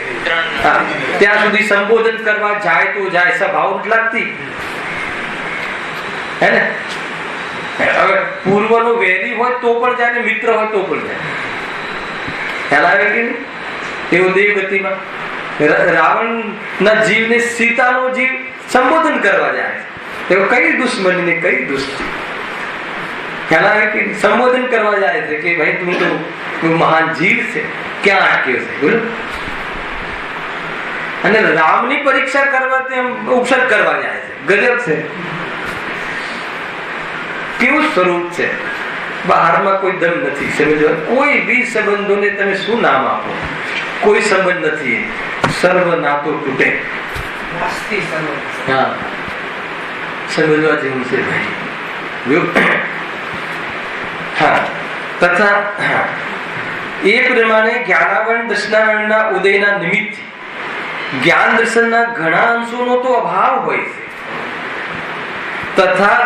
[SPEAKER 1] ત્યાં સુધી સંબોધન કરવા જાય તો જાય, સભાઓ લાગતી હે ને. હવે પૂર્વનો વેરી હોય તો પણ જાય, મિત્ર હોય તો પણ જાય. ખ્યાલ આવે કે એવો દેવગતિમાં રાવણ ના જીવને સીતાનો જીવ સંબોધન કરવા જાય. એવો કઈ દુશ્મની ને કઈ દુષ્ટી. ખ્યાલ આવે કે સંબોધન કરવા જાય છે કે ભાઈ તું તો કોઈ મહાન જીવ છે, ક્યાં અટક્યો છે બોલો? અને રામની પરીક્ષા કરવા તેમ ઉપસર્ગ કરવા જાય છે. ગજબ છે, કેવું સ્વરૂપ છે. બહારમાં કોઈ દમ નથી, સમજો. કોઈ બી સંબંધોને તમે શું નામ આપો, કોઈ સંબંધ નથી, સર્વ નાતો તૂટે. હા, સમજવા જેવું છે ભાઈ. હા, તથા એ પ્રમાણે જ્ઞાનાવરણ દર્શનાવરણના ઉદયના નિમિત્તથી જ્ઞાન દર્શનના ઘણા અંશોનો તો અભાવ હોય છે, તથા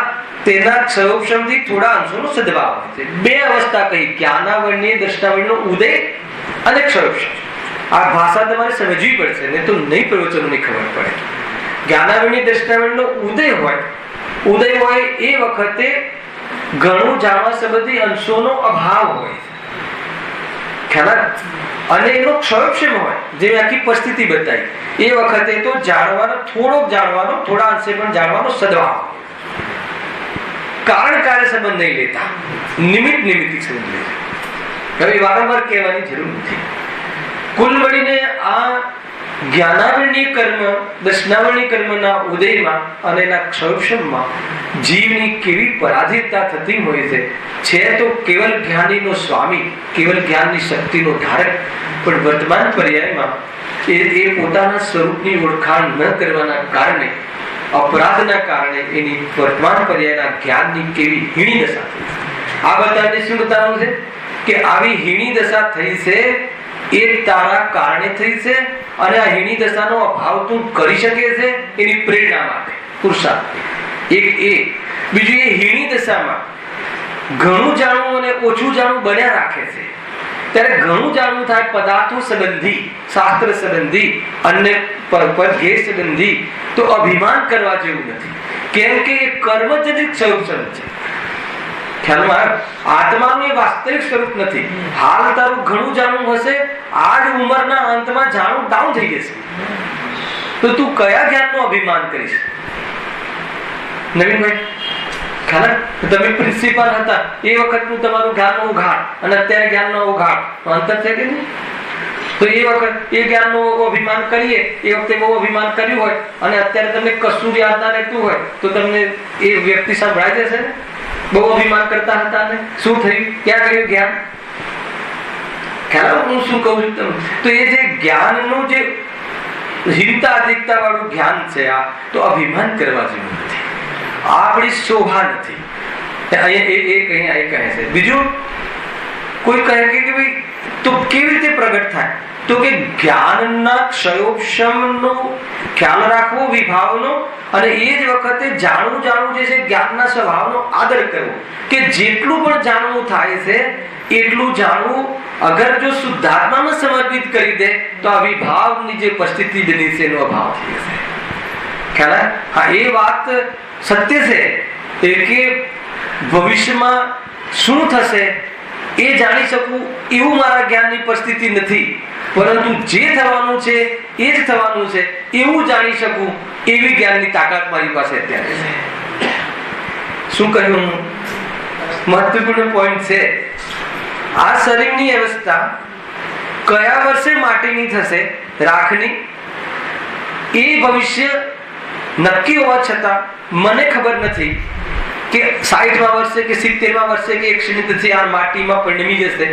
[SPEAKER 1] તેના ક્ષયોપશમથી થોડા અંશોનો સદભાવ હોય છે. બે અવસ્થા કહી, જ્ઞાનાવરણની દર્શનાવરણનો ઉદય અને ક્ષયોપશમ. આ ભાષા તમારે સમજવી પડશે, નહીં તો નહીં પ્રવચનોની ખબર પડે. જ્ઞાનાવરણની દર્શનાવરણનો ઉદય હોય એ વખતે ઘણું જાણવા સંબંધી અંશોનો અભાવ હોય છે, ખ્યાલ. અને એનો ક્ષયોપશમ હોય, જે આખી પરિસ્થિતિ બતાવી, એ વખતે તો થોડા અંશે પણ જાણવાનો સદભાવ. કારણ કાર્ય સંબંધ નહીં લેતા, નિમિત્તિક સંબંધ લે. હવે વારંવાર કહેવાની જરૂર નથી. કુલ મળીને આ જ્ઞાનાવરણીય કર્મ દર્શનાવરણીય કર્મના ઉદયમાં અને એના ક્ષયોપશમમાં જીવની કેવી પરાધીનતા થતી હોય છે તો કેવલ જ્ઞાનીનો સ્વામી, કેવલ જ્ઞાનની શક્તિનો ધારક, પણ વર્તમાન પર્યાયમાં એ પોતાના સ્વરૂપની ઓળખાણ ન કરવાના કારણે, અપરાધના કારણે એની વર્તમાન પર્યાયના જ્ઞાનની કેવી હીણી દશા થઈ છે. આ બતાવીને શું બતાવવાનું છે કે આવી હીણી દશા થઈ છે એ તારા કારણે થઈ છે, અને આ હીણી દશાનો અભાવ તું કરી શકે છે એની પ્રેરણા માટે પુરુષાર્થ. એક એ બીજું, એ હીણી દશામાં ઘણું જાણવું અને ઓછું જાણવું બન્યા રાખે છે. ત્યારે ઘણું જાણવું થાય પદાર્થો સંબંધી, શાસ્ત્ર સંબંધી, અન્ય પરધ્યેય સંબંધી, તો અભિમાન કરવા જેવું નથી, કેમ કે એ કર્મજનિત ક્ષયોપશમ છે. ખ્યાલમાં આત્માનું એ વાસ્તવિક સ્વરૂપ નથી. હાલ તારું ઘણું જાણવું હશે, આ જ ઉંમરના અંતમાં જાણવું ડાઉન થઈ જશે, તો તું કયા જ્ઞાનનો અભિમાન કરીશ? નવીનભાઈ, ખ્યાલ, તમે પ્રિન્સિપાલ હતા એ વખતનું તમારું જ્ઞાનનો ઉઘાડ અને અત્યારે જ્ઞાનનો ઉઘાડ અંતર છે કે નહીં? તો એ વખત એ જ્ઞાનનો અભિમાન કરીએ, એ વખતે બહુ અભિમાન કર્યું હોય, અને અત્યારે તમને કશું યાદ ના રહેતું હોય, તો તમને એ વ્યક્તિ સંભળાઈ જશે ને? બહુ અભિમાન કરતા હતા ને શું થયું? ક્યાં ગયું જ્ઞાન? ખ્યાલ, હું શું કહું છું તમને? તો એ જે જ્ઞાનનું જે હીનતા અધિકતા વાળું જ્ઞાન છે, આ તો અભિમાન કરવા જેવું નથી, આપણી શોભા નથી. અહીંયા કહે છે. બીજું કોઈ કહે કે ભાઈ તો કેવી રીતે પ્રગટ થાય? તો કે જ્ઞાનના ક્ષયોપશમનો ખ્યાલ રાખવો, વિભાવનો, અને એ જ વખતે જાણવું જે છે જ્ઞાનના સ્વભાવનો આદર કરવો, કે જેટલું પણ જાણવું થાય છે એટલું જાણવું અગર જો શુદ્ધાત્મામાં સમર્પિત કરી દે તો આ વિભાવની જે પરિસ્થિતિ બની છે એનો અભાવ થઈ જશે. ખ્યાલ? હા, એ વાત સત્ય છે કે ભવિષ્યમાં શું થશે એ જાણી શકું એવું મારા જ્ઞાનની પરિસ્થિતિ નથી, પરંતુ જે થવાનું છે એ જ થવાનું છે એવું જાણી શકું એવી જ્ઞાનની તાકાત મારી પાસે અત્યારે છે. શું કહ્યું? મહત્વપૂર્ણ પોઈન્ટ છે. આ શરીરની અવસ્થા કયા વર્ષે માટીની થશે, રાખની, એ ભવિષ્ય નક્કી હોવા છતાં મને ખબર નથી કે 60મા વર્ષે કે 70મા વર્ષે કે 100 આ માટીમાં પરિણમી જશે,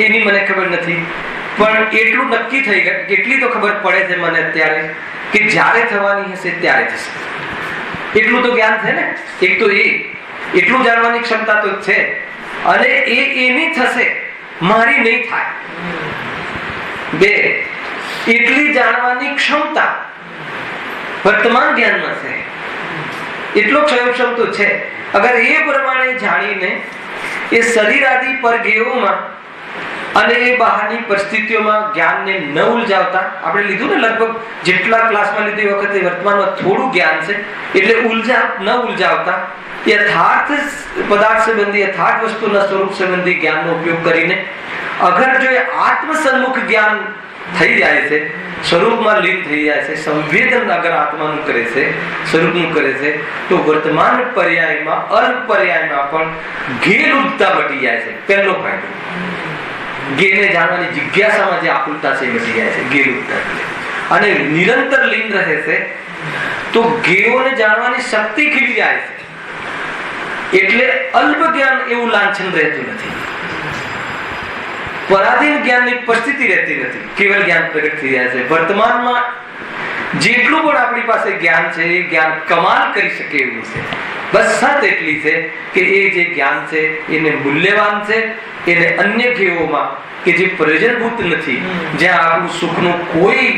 [SPEAKER 1] એની મને ખબર નથી. પણ એટલું નક્કી થઈ ગયું, કેટલી તો ખબર પડે છે મને અત્યારે કે જ્યારે થવાની હશે ત્યારે થશે. એટલું તો જ્ઞાન છે ને. એક તો એટલું જાણવાની ક્ષમતા તો છે, અને એની થશે, મારી નહીં થાય. બે, એટલી જાણવાની ક્ષમતા વર્તમાન જ્ઞાનમાં છે, એટલો ક્ષયોપશમ તો છે. અગર એ પ્રમાણે જાણીને એ શરીર આદિ પરગેયોમાં અને એ બહારની પરિસ્થિતિઓમાં જ્ઞાનને ન ઉલઝાવતા, આપણે લીધું ને લગભગ જેટલા ક્લાસમાં લીધી વખતે વર્તમાનમાં થોડું જ્ઞાન છે, એટલે ન ઉલઝાવતા યથાર્થ પદાર્થ સંબંધી, યથાર્થ વસ્તુના સ્વરૂપ સંબંધી જ્ઞાનનો ઉપયોગ કરીને અગર જો એ આત્મ સન્મુખ જ્ઞાન થઈ જાય છે, સ્વરૂપમાં લીન થઈ જાય છે, સંવેદન અગર આત્માનું કરે છે, સ્વરૂપનું કરે છે, તો વર્તમાન પર્યાયમાં અલ્પ પર્યાયમાં પણ ઘેર ઉડતા મટી જાય છે. પહેલો ફાયદો. જ્ઞેયને જાણવાની જિજ્ઞાસામાં જે આકુલતા છે એ વધી જાય છે જ્ઞેયરૂપતા. અને નિરંતર લીન રહે છે તો જ્ઞેયોને જાણવાની શક્તિ ખીલી જાય છે. એટલે અલ્પ જ્ઞાન એવું લાંછન રહેતું નથી, પરાધીન જ્ઞાનની પરિસ્થિતિ રહેતી નથી, કેવલ જ્ઞાન પ્રગટ થઈ જાય છે. વર્તમાનમાં જેટલું પણ આપણી પાસે જ્ઞાન છે એ જ્ઞાન કમાલ કરી શકે એવું છે. બસ શરત એટલી છે કે એ જે જ્ઞાન છે એને મૂલ્યવાન છે, એને અન્ય જ્ઞેયોમાં કે જે પ્રયોજનભૂત નથી, જ્યાં આપણું સુખનું કોઈ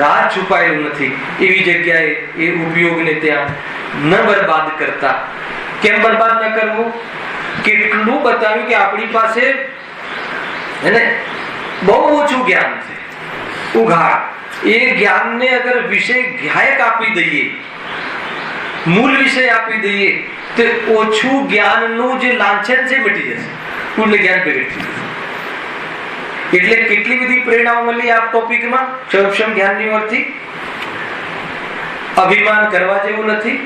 [SPEAKER 1] રાજ છુપાયેલું નથી, એવી જગ્યાએ એ ઉપયોગને ત્યાં ન બરબાદ કરતા. કેમ બરબાદ ન કરવું? કેટલું બતાવ્યું કે આપણી પાસે એને બહુ ઓછું જ્ઞાન છે, ઉઘાડ. એ જ્ઞાનને અગર વિષય ગાયક આપી દઈએ, મૂળ વિષય આપી દઈએ, તો ઓછું જ્ઞાનનું જે લાંછન છે મટી જશે, પૂર્ણ જ્ઞાન પ્રગટ થઈ જશે. એટલે કેટલી બધી પ્રેરણાઓ મળી આ ટોપિકમાં. ક્ષયક્ષમ જ્ઞાનની વર્તી અભિમાન કરવા જેવું નથી,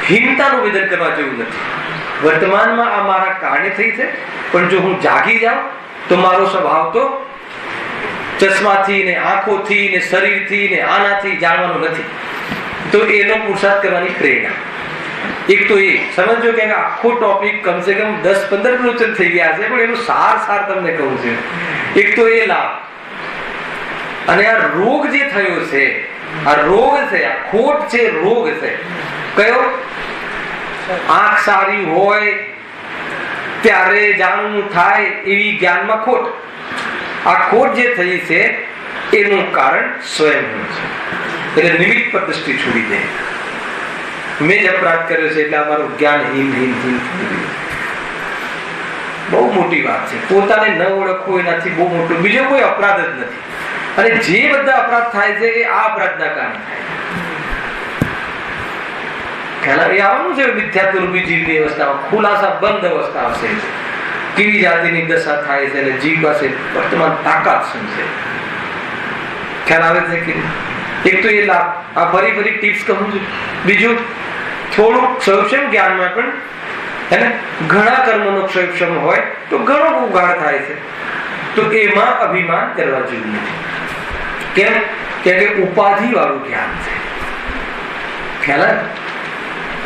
[SPEAKER 1] હીનતાનું વેદન કરવા જેવું નથી. વર્તમાનમાં આ મારા કારણે થઈ છે, પણ જો હું જાગી જાઉં તો મારો સ્વભાવ તો ચશ્માથી ને આંખોથી ને શરીરથી ને આનાથી જાણવાનો નથી. તો એનો પુરુષાર્થ કરવાની પ્રેરણા. એક તો એ સમજો કે આખો ટોપિક કમસે કમ 10-15 પ્રવચન થઈ ગયા છે, પણ એનું સાર તમને કહું છું. એક તો એ લાભ. અને આ રોગ જે થયો છે, આ રોગ છે, આ ખોટ છે, રોગ છે. કયો? આંખ સારી હોય ત્યારે જાણવું થાય એવી જ્ઞાનમાં ખોટ. આ ખોટ જે થઈ છે એનું કારણ સ્વયં છે. એટલે નિમિત્ત પર દ્રષ્ટિ છોડી દે. મેં જ અપરાધ કર્યો છે એટલે અમારું જ્ઞાન હીન બહુ મોટી વાત છે. પોતાને ન ઓળખવું એનાથી બહુ મોટો બીજો કોઈ અપરાધ જ નથી. અને જે બધા અપરાધ થાય છે એ આ અપરાધના કારણે થાય. ખ્યાલ આવવાનું છે મિથ્યાત્વ રૂપી જીવની અવસ્થામાં ખુલાસા બંધ અવસ્થા હશે. કેવી જાતિની દશા થાય છે અને જીવ પાસે વર્તમાન તાકાત શું છે ખ્યાલ આવે છે કે એક તો એ લાભ. આ ફરી ટિપ્સ કહું છું. બીજું થોડું ક્ષયક્ષમ જ્ઞાનમાં પણ એને ઘણા કર્મોનો ક્ષયક્ષમ હોય તો ઘણો ઉગાડ થાય છે. તો એમાં અભિમાન કરવા જેવું નથી. કેમ? કે ઉપાધિ વાળું જ્ઞાન છે. ખ્યાલ?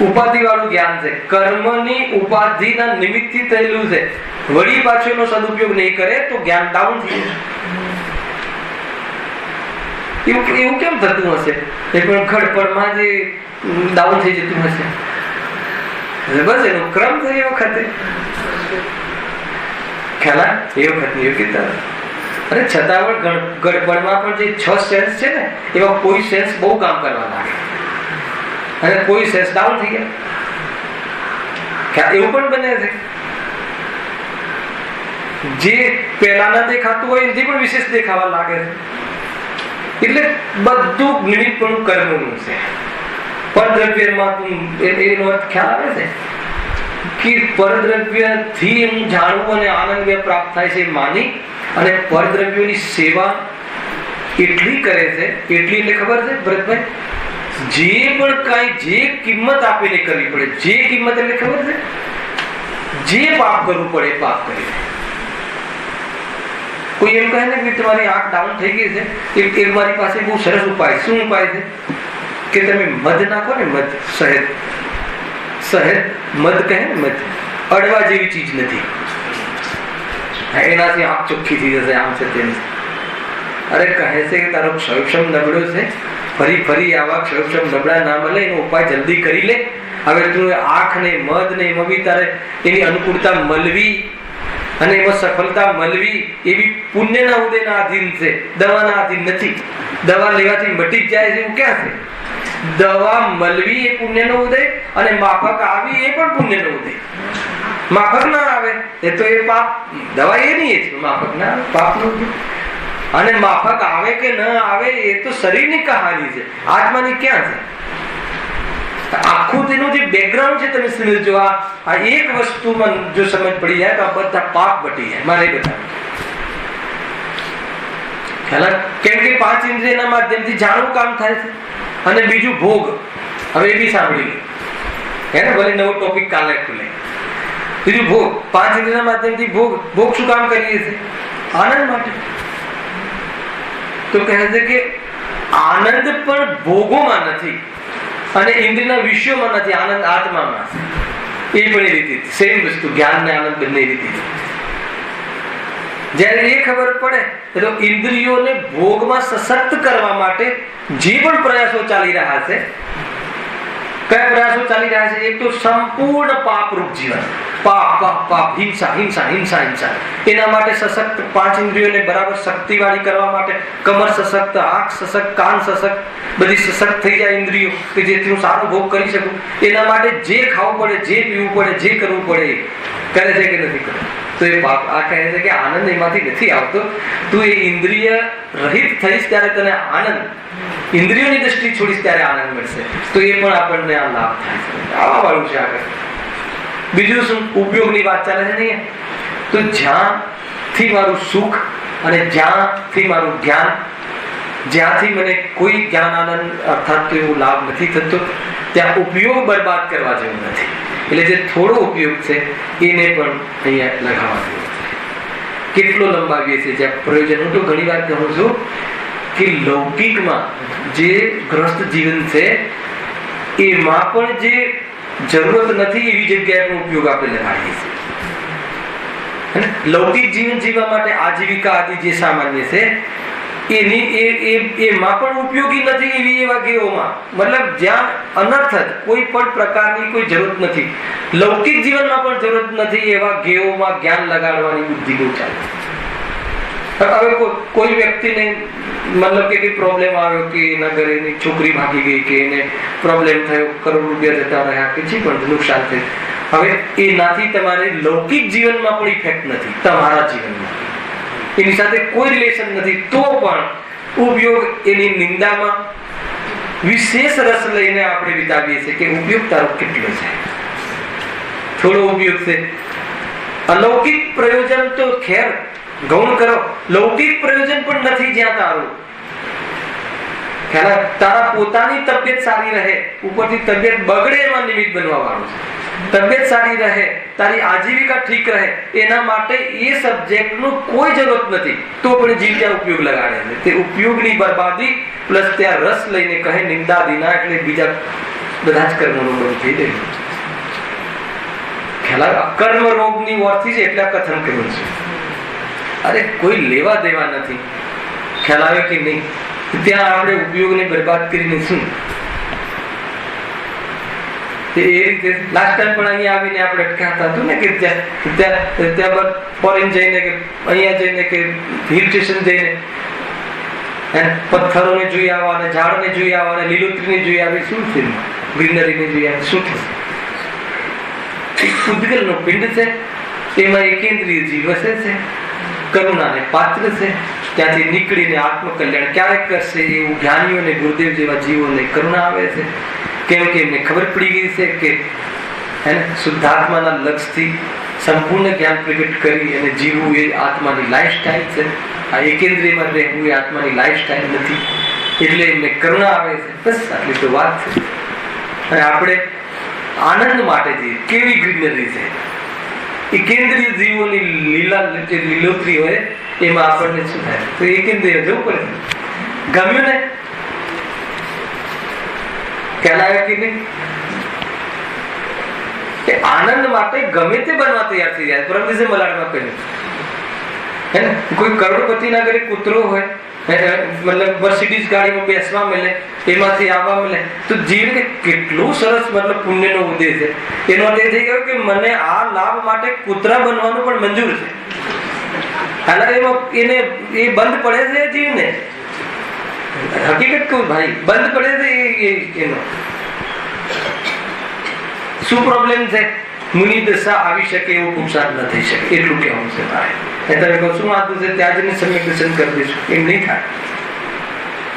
[SPEAKER 1] ઉપાધિ વાળું જ્ઞાન છે. કર્મની ઉપાધિના નિમિત્તથી થયેલું છે. વળી પાછો એનો સદુપયોગ નહીં કરે તો જ્ઞાન ડાઉન થઈ જાય. એવું કેમ થતું હશે? એ પણ ઘડપણમાં જે ડાઉન થઈ જતું હશે. બસ એનો ક્રમ છે એ વખતે. ખ્યાલ? એ વખત યોગ્યતા. અને છતાં પણ ગડપણમાં પણ જે 6 સેન્સ છે ને એવા કોઈ સેન્સ બહુ કામ કરવા લાગે અને કોઈ સેન્સ ડાઉન થઈ ગયા. એવું પણ બને છે. જે પહેલાના દેખાતું હોય એથી પણ વિશેષ દેખાવા લાગે છે. એટલે બધું નિમિત્તપણું કર્મનું છે. પરદ્રવ્યમાં એનો અર્થ ખ્યાલ આવે છે કે પરદ્રવ્યથી હું જાણવું અને આનંદ પ્રાપ્ત થાય છે માની અને પરદ્રવ્યોની સેવા એટલી કરે છે. એટલી એટલે ખબર છે ભરતભાઈ? જે પણ કાંઈ જે કિંમત આપીને કરવી પડે. જે કિંમત એટલે ખબર છે? જે પાપ કરવું પડે પાપ કરી. કોઈ એમ કહે ને કે તમારી આંખ ડાઉન થઈ ગઈ છે, એ મારી પાસે બહુ સરસ ઉપાય. શું ઉપાય છે? કે તમે મધ નાખો ને, મધ, શહેદ મધ કહે ને, મધ અડવા જેવી ચીજ નથી. એનાથી આંખ ચોખ્ખી થઈ જશે, આમ છે તેમ. અરે કહે છે કે તારો ક્ષયક્ષમ નબળો છે, ફરી આવા ક્ષયક્ષમ નબળા ના મળે, એનો ઉપાય જલ્દી કરી લે. હવે તું આંખ ને મધ ને એમાં બી તારે એની અનુકૂળતા મળવી અને એમાં સફળતા મળવી એવી પુણ્યના ઉદયના આધીન છે, દવાના આધીન નથી. દવા લેવાથી મટી જ જાય છે એવું ક્યાં છે? દવા મળવી એ પુણ્યનો ઉદય અને માફક આવી એ પણ પુણ્યનો ઉદય. માફક ના આવે એ તો એ પાપ. દવા એ નહીં છે માફક ના પાપનો ઉદય. અને માફક આવે કે ન આવે એ તો શરીરની કહાની છે, આત્માની ક્યાં છે? આખું તેનું જે બેકગ્રાઉન્ડ છે તમે સમજો. આ એક વસ્તુમાં જો સમજ પડી જાય તો આ બધા પાપ બટી જાય. મારે બતાવું ખ્યાલ? કેમ કે 5 ઇન્દ્રિયના માધ્યમથી જાણવું કામ થાય છે. અને બીજું ભોગ. હવે એ બી સાંભળી લે હે ને, ભલે નવો ટોપિક કાલે ખુલે. બીજું ભોગ, 5 ઇન્દ્રિયના માધ્યમથી ભોગ શું કામ કરીએ છીએ? આનંદ માટે. તો કહે છે કે આનંદ પણ ભોગોમાં નથી અને ઇન્દ્રિયના વિષયોમાં નથી, આનંદ આત્મામાં છે. એ પણ એ રીતે સેમ વસ્તુ, જ્ઞાન ને આનંદ બંને રીતે. જ્યારે એ ખબર પડે તો ઇન્દ્રિયોને ભોગમાં સશક્ત કરવા માટે જે પણ પ્રયાસો ચાલી રહ્યા છે, કયા પ્રયાસો ચાલી રહ્યા છે? એક તો સંપૂર્ણ પાપરૂપ જીવન, પાપ પાપ પાપ, હિંસા હિંસા હિંસા હિંસા. એના માટે સશક્ત 5 ઇન્દ્રિયોને બરાબર શક્તિવાળી કરવા માટે કમર સશક્ત, આંખ સશક્ત, કાન સશક્ત, બધી સશક્ત થઈ જાય ઇન્દ્રિયો કે જેથી હું સારો ભોગ કરી શકું. એના માટે જે ખાવું પડે, જે પીવું પડે, જે કરવું પડે એ કરે છે કે નથી કરતું? તો એ પાપ. આ કહે છે કે આનંદ એમાંથી નથી આવતો. તું એ ઇન્દ્રિય રહિત થઈશ ત્યારે તને આનંદ, ઇન્દ્રિયોની દ્રષ્ટિ છોડીશ ત્યારે આનંદ મળશે. તો એ પણ આપણને આ લાભ થાય છે. આવા વાળું છે આગળ. બીજું શું? ઉપયોગની વાત ચાલે છે નહીં? તો જ્યાંથી મારું સુખ અને જ્યાંથી મારું જ્ઞાન, જ્યાંથી મને કોઈ જ્ઞાન આનંદ અર્થાત તો એવો લાભ નથી થતો, ત્યાં ઉપયોગ બરબાદ કરવા જેવું નથી. એટલે જે થોડો ઉપયોગ છે એને પણ અહીંયા લગાવવા જેવો છે. કેટલો લંબાવીએ છીએ જ્યાં પ્રયોજન. હું તો ઘણી વાર કહું છું કે લૌકિકમાં જે ગ્રસ્ત જીવન છે એમાં પણ જે જરૂરત નથી એવી જગ્યાએ પણ ઉપયોગ આપણે લગાડીએ છીએ. લૌકિક જીવન જીવવા માટે આજીવિકા આદિ જે સામાન્ય છે એમાં પણ ઉપયોગી નથી એવી એવા ગેઓમાં, મતલબ જ્યાં અનર્થ કોઈ પણ પ્રકારની કોઈ જરૂરત નથી, લૌકિક જીવનમાં પણ જરૂરત નથી એવા ગેઓમાં જ્ઞાન લગાડવાની બુદ્ધિ બહુ ચાલે. હવે કોઈ વ્યક્તિને મતલબ કે કઈ પ્રોબ્લેમ આવ્યો કે એના ઘરે એની છોકરી ભાગી ગઈ કે એને પ્રોબ્લેમ થયો, કરોડ રૂપિયા જતા રહ્યા કે જે પણ નુકસાન થયું, હવે એનાથી તમારે લૌકિક જીવનમાં પણ ઇફેક્ટ નથી, તમારા જીવનમાં એની સાથે કોઈ રિલેશન નથી, તો પણ ઉપયોગ એની નિંદામાં વિશેષ રસ લઈને આપણે વિતાવીએ છીએ કે ઉપયોગ તારો કેટલો છે. થોડો ઉપયોગ છે. અલૌકિક પ્રયોજન તો ખેર ગૌણ કરો, લૌકિક પ્રયોજન પણ નથી જ્યાં તારું તારા પોતાની તબિયત સારી રહે, ઉપરથી તબિયત બગડે એમાં નિમિત્ત બનવા વાળું છે. તબિયત સારી રહે, તારી આજીવિકા ઠીક રહે, એના માટે એ સબ્જેક્ટનું કોઈ જરૂરત નથી, તો પણ જીવ ત્યાં ઉપયોગ લગાડે છે. તે ઉપયોગની બરબાદી પ્લસ ત્યાં રસ લઈને કહે નિંદા દિના, એટલે બીજા બધા જ કર્મોનું બંધ થઈ જાય. ખ્યાલ કર્મ રોગની ઓરથી છે એટલે કથન કર્યું છે. અરે કોઈ લેવા દેવા નથી. ખ્યાલ આવે કે નહીં? ત્યાં આપણે ઉપયોગને બરબાદ કરીને શું એ રીતે લાસ્ટ ટાઈમ પણ અહીંયા આવીને આપણે કહેતા હતું ને કે ત્યાં ફોરેન જઈને કે અહીંયા જઈને કે હિલ સ્ટેશન જઈને પથ્થરોને જોઈ આવવા અને ઝાડને જોઈ આવવા અને લીલોતરીને જોઈ આવી, શું છે? ગ્રીનરીને જોઈ આવે, શું થશે? પૂતગલનો પિંડ છે, એમાં એકેન્દ્રિય જીવ વસે છે, કરુણાને પાત્ર છે, ત્યાંથી નીકળીને આત્મકલ્યાણ ક્યારેક કરશે એવું જ્ઞાનીઓને ગુરુદેવ જેવા જીવોને કરુણા આવે છે. કેમ કે એમને ખબર પડી ગઈ છે કે શુદ્ધાત્માના લક્ષથી સંપૂર્ણ જ્ઞાન પ્રગટ કરી અને જીવવું એ આત્માની લાઈફસ્ટાઈલ છે. આ એકેન્દ્રિયમાં રહેવું એ આત્માની લાઈફસ્ટાઈલ નથી, એટલે એમને કરુણા આવે છે. બસ આટલી તો વાત છે. અને આપણે આનંદ માટે જઈએ, કેવી ગ્રીનરી છે એકેન્દ્રિય જીવોની લીલોતરી હોય એમાં આપણને શું થાય? તો એકેન્દ્રિય જવું પડે. ગમ્યું ને? ખ્યાલ આવ્યો કે નહીં? કે આનંદ માટે ગમે તે બનવા તૈયાર થઈ જાય. પરમ દિવસે મલાડમાં કહ્યું હે ને, કોઈ કરોડપતિના ઘરે કૂતરો હોય, મતલબ મર્સિડીઝ ગાડીમાં બેસવા મળે, એમાંથી આવવા મળે, તો જીવને કેટલું સરસ મતલબ પુણ્યનો ઉદય છે. એનો અર્થ એ થઈ ગયો કે મને આ લાભ માટે કૂતરા બનવાનું પણ મંજૂર છે. એમાં એને એ બંધ પડે છે જીવને. હકીકત કહું ભાઈ, બંધ પડે છે એનો. શું પ્રોબ્લેમ છે? મુનિ દશા આવી શકે એવો પુરુષાર્થ ન થઈ શકે, એટલું કહેવું છે મારે. તમે કહો શું વાંધો છે, ત્યાં જઈને સમ્યક દર્શન કરી દઈશું, એમ નહીં થાય.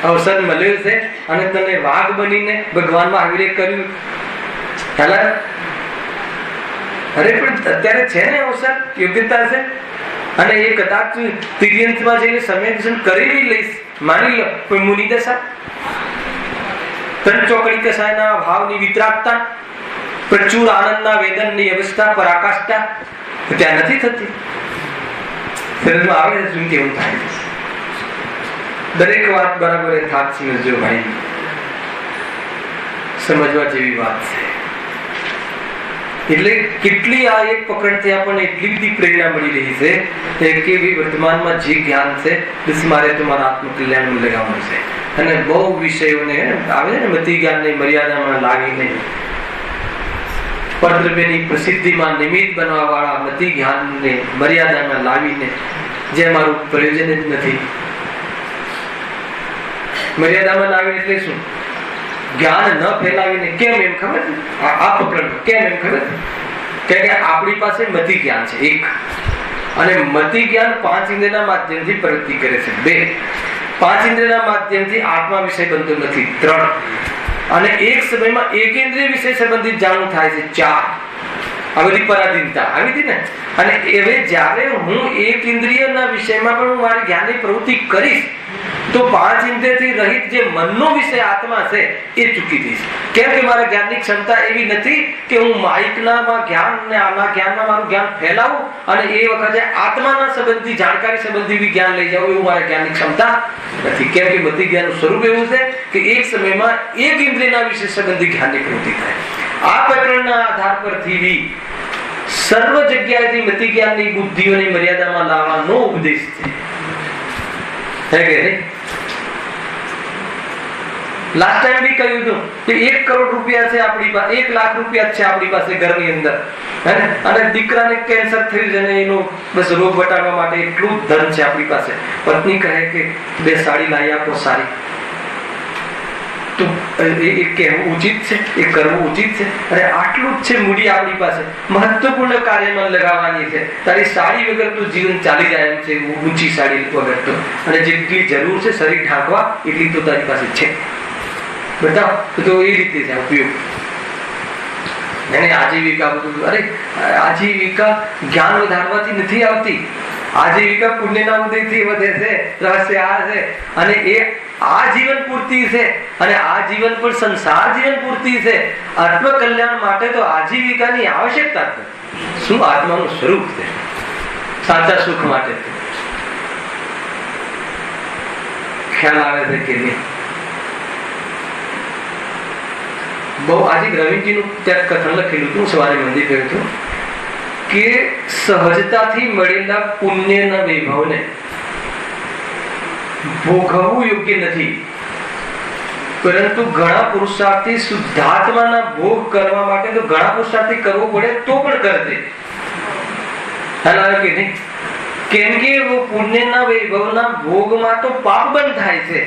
[SPEAKER 1] અવસર મળ્યો છે અને તને વાઘ બનીને ભગવાનમાં આવી કર્યું. ખ્યાલ? અરે પણ અત્યારે છે ને અવસર, યોગ્યતા છે, અને એ કદાચ તિર્યંતમાં જઈને સમ્યક દર્શન કરી લઈશ, માની લો. કોઈ મુનિ દશા, ત્રણ ચોકડી કસાયના ભાવની વિતરાગતા, પ્રચુર આનંદના વેદનની અવસ્થા પરાકાષ્ઠા ત્યાં નથી થતી. શરીરમાં આવે છે શું કેવું થાય છે. દરેક વાત બરાબર થાક સમજજો ભાઈ, સમજવા જેવી વાત છે. એટલે કેટલી આ એક પકડથી આપણને એટલી બધી પ્રેરણા મળી રહી છે કે વર્તમાનમાં જે જ્ઞાન છે બસ મારે તમારા આત્મકલ્યાણમાં લગાવવાનું છે. અને બહુ વિષયોને આવે છે ને મતિ જ્ઞાનની મર્યાદામાં લાવીને પરદ્રવ્યની પ્રસિદ્ધિમાં નિમિત્ત બનવા વાળા મતિ જ્ઞાનને મર્યાદામાં લાવીને જે મારું પ્રયોજન જ નથી. મર્યાદામાં લાવીને એટલે શું? જ્ઞાન ન ફેલાવીને. કેમ એમ ખબર? આ પકડ કેમ એમ ખબર? કે આપણી પાસે મતિ જ્ઞાન છે એક, અને મતિ જ્ઞાન 5 ઇન્દ્રિયના માધ્યમથી પ્રવૃત્તિ કરે છે 2, 5 ઇન્દ્રિયના માધ્યમથી આત્મા વિષય બનતો નથી 3, અને એક સમયમાં એક ઇન્દ્રિય વિષય સંબંધિત જાણવું થાય છે 4. આ બધી પરાધીનતા આવી હતી ને. અને હવે જ્યારે હું એક ઇન્દ્રિયના વિષયમાં પણ હું મારી જ્ઞાનની પ્રવૃત્તિ કરીશ તો 5 ઇન્દ્રિયથી રહિત જે મનનો વિષય આત્મા છે એ ચૂકી દઈશ. કેમ કે મારા જ્ઞાનની ક્ષમતા એવી નથી કે હું માઇકના જ્ઞાન ને આના જ્ઞાનમાં મારું જ્ઞાન ફેલાવું અને એ વખતે આત્માના સંબંધી જાણકારી સંબંધી જ્ઞાન લઈ જાઉં, એવું મારા જ્ઞાનની ક્ષમતા નથી. કેમ કે મતિ જ્ઞાનનું સ્વરૂપ એવું છે કે એક સમયમાં એક ઇન્દ્રિયના વિષય સંબંધી જ્ઞાનની પ્રવૃત્તિ થાય. આ પ્રકરણના આધાર પરથી સર્વ જગ્યાએથી મતિ જ્ઞાનની બુદ્ધિઓની મર્યાદામાં લાવવાનો ઉપદેશ છે કે નહીં? લાસ્ટ ટાઈમ બી કહ્યું હતું કે 1 કરોડ રૂપિયા છે આપણી પાસે, 1 લાખ રૂપિયા છે આપણી પાસે ઘરની અંદર, અને દીકરાને કેન્સર થયું છે ને એનો બસ રોગ ઘટાડવા માટે એટલું ધન છે આપણી પાસે. પત્ની કહે કે 2 સાડી લાવી આપો સારી. તો એ કહેવું ઉચિત છે? એ કરવું ઉચિત છે? અરે આટલું જ છે મૂડી આપણી પાસે, મહત્વપૂર્ણ કાર્યમાં લગાવવાની છે. તારી સાડી વગર તું જીવન ચાલી જાય એમ છે, ઊંચી સાડી વગર તો. અને જેટલી જરૂર છે શરીર ઢાંકવા એટલી તો તારી પાસે છે. બતાવ તો એ રીતે છે ઉપયોગ. એને આજીવિકા બધું, અરે આજીવિકા જ્ઞાન વધારવાથી નથી આવતી. આજીવિકા પુણ્યના ઉદયથી વધે છે. રહસ્ય આ છે. અને એ આ જીવન પૂરતી છે, અને આ જીવન પણ સંસાર જીવન પૂરતી છે. આત્મકલ્યાણ માટે તો આજીવિકાની આવશ્યકતા છે. શું આત્માનું સ્વરૂપ છે સાચા સુખ માટે. ખ્યાલ આવે છે કે નહીં? બહુ આજે રવિજીનું ત્યાં કથન લખેલું હતું, સવારે મંદિર ગયું હતું કે સહજતાથી મળેલા પુણ્યના વૈભવને ભોગવવું યોગ્ય નથી, પરંતુ ઘણા પુરુષાર્થી શુદ્ધાત્માના ભોગ કરવા માટે તો ઘણા પુરુષાર્થી કરવો પડે તો પણ કરજે. કે નહીં? કેમ કે પુણ્યના વૈભવના ભોગમાં તો પાપ બંધ થાય છે,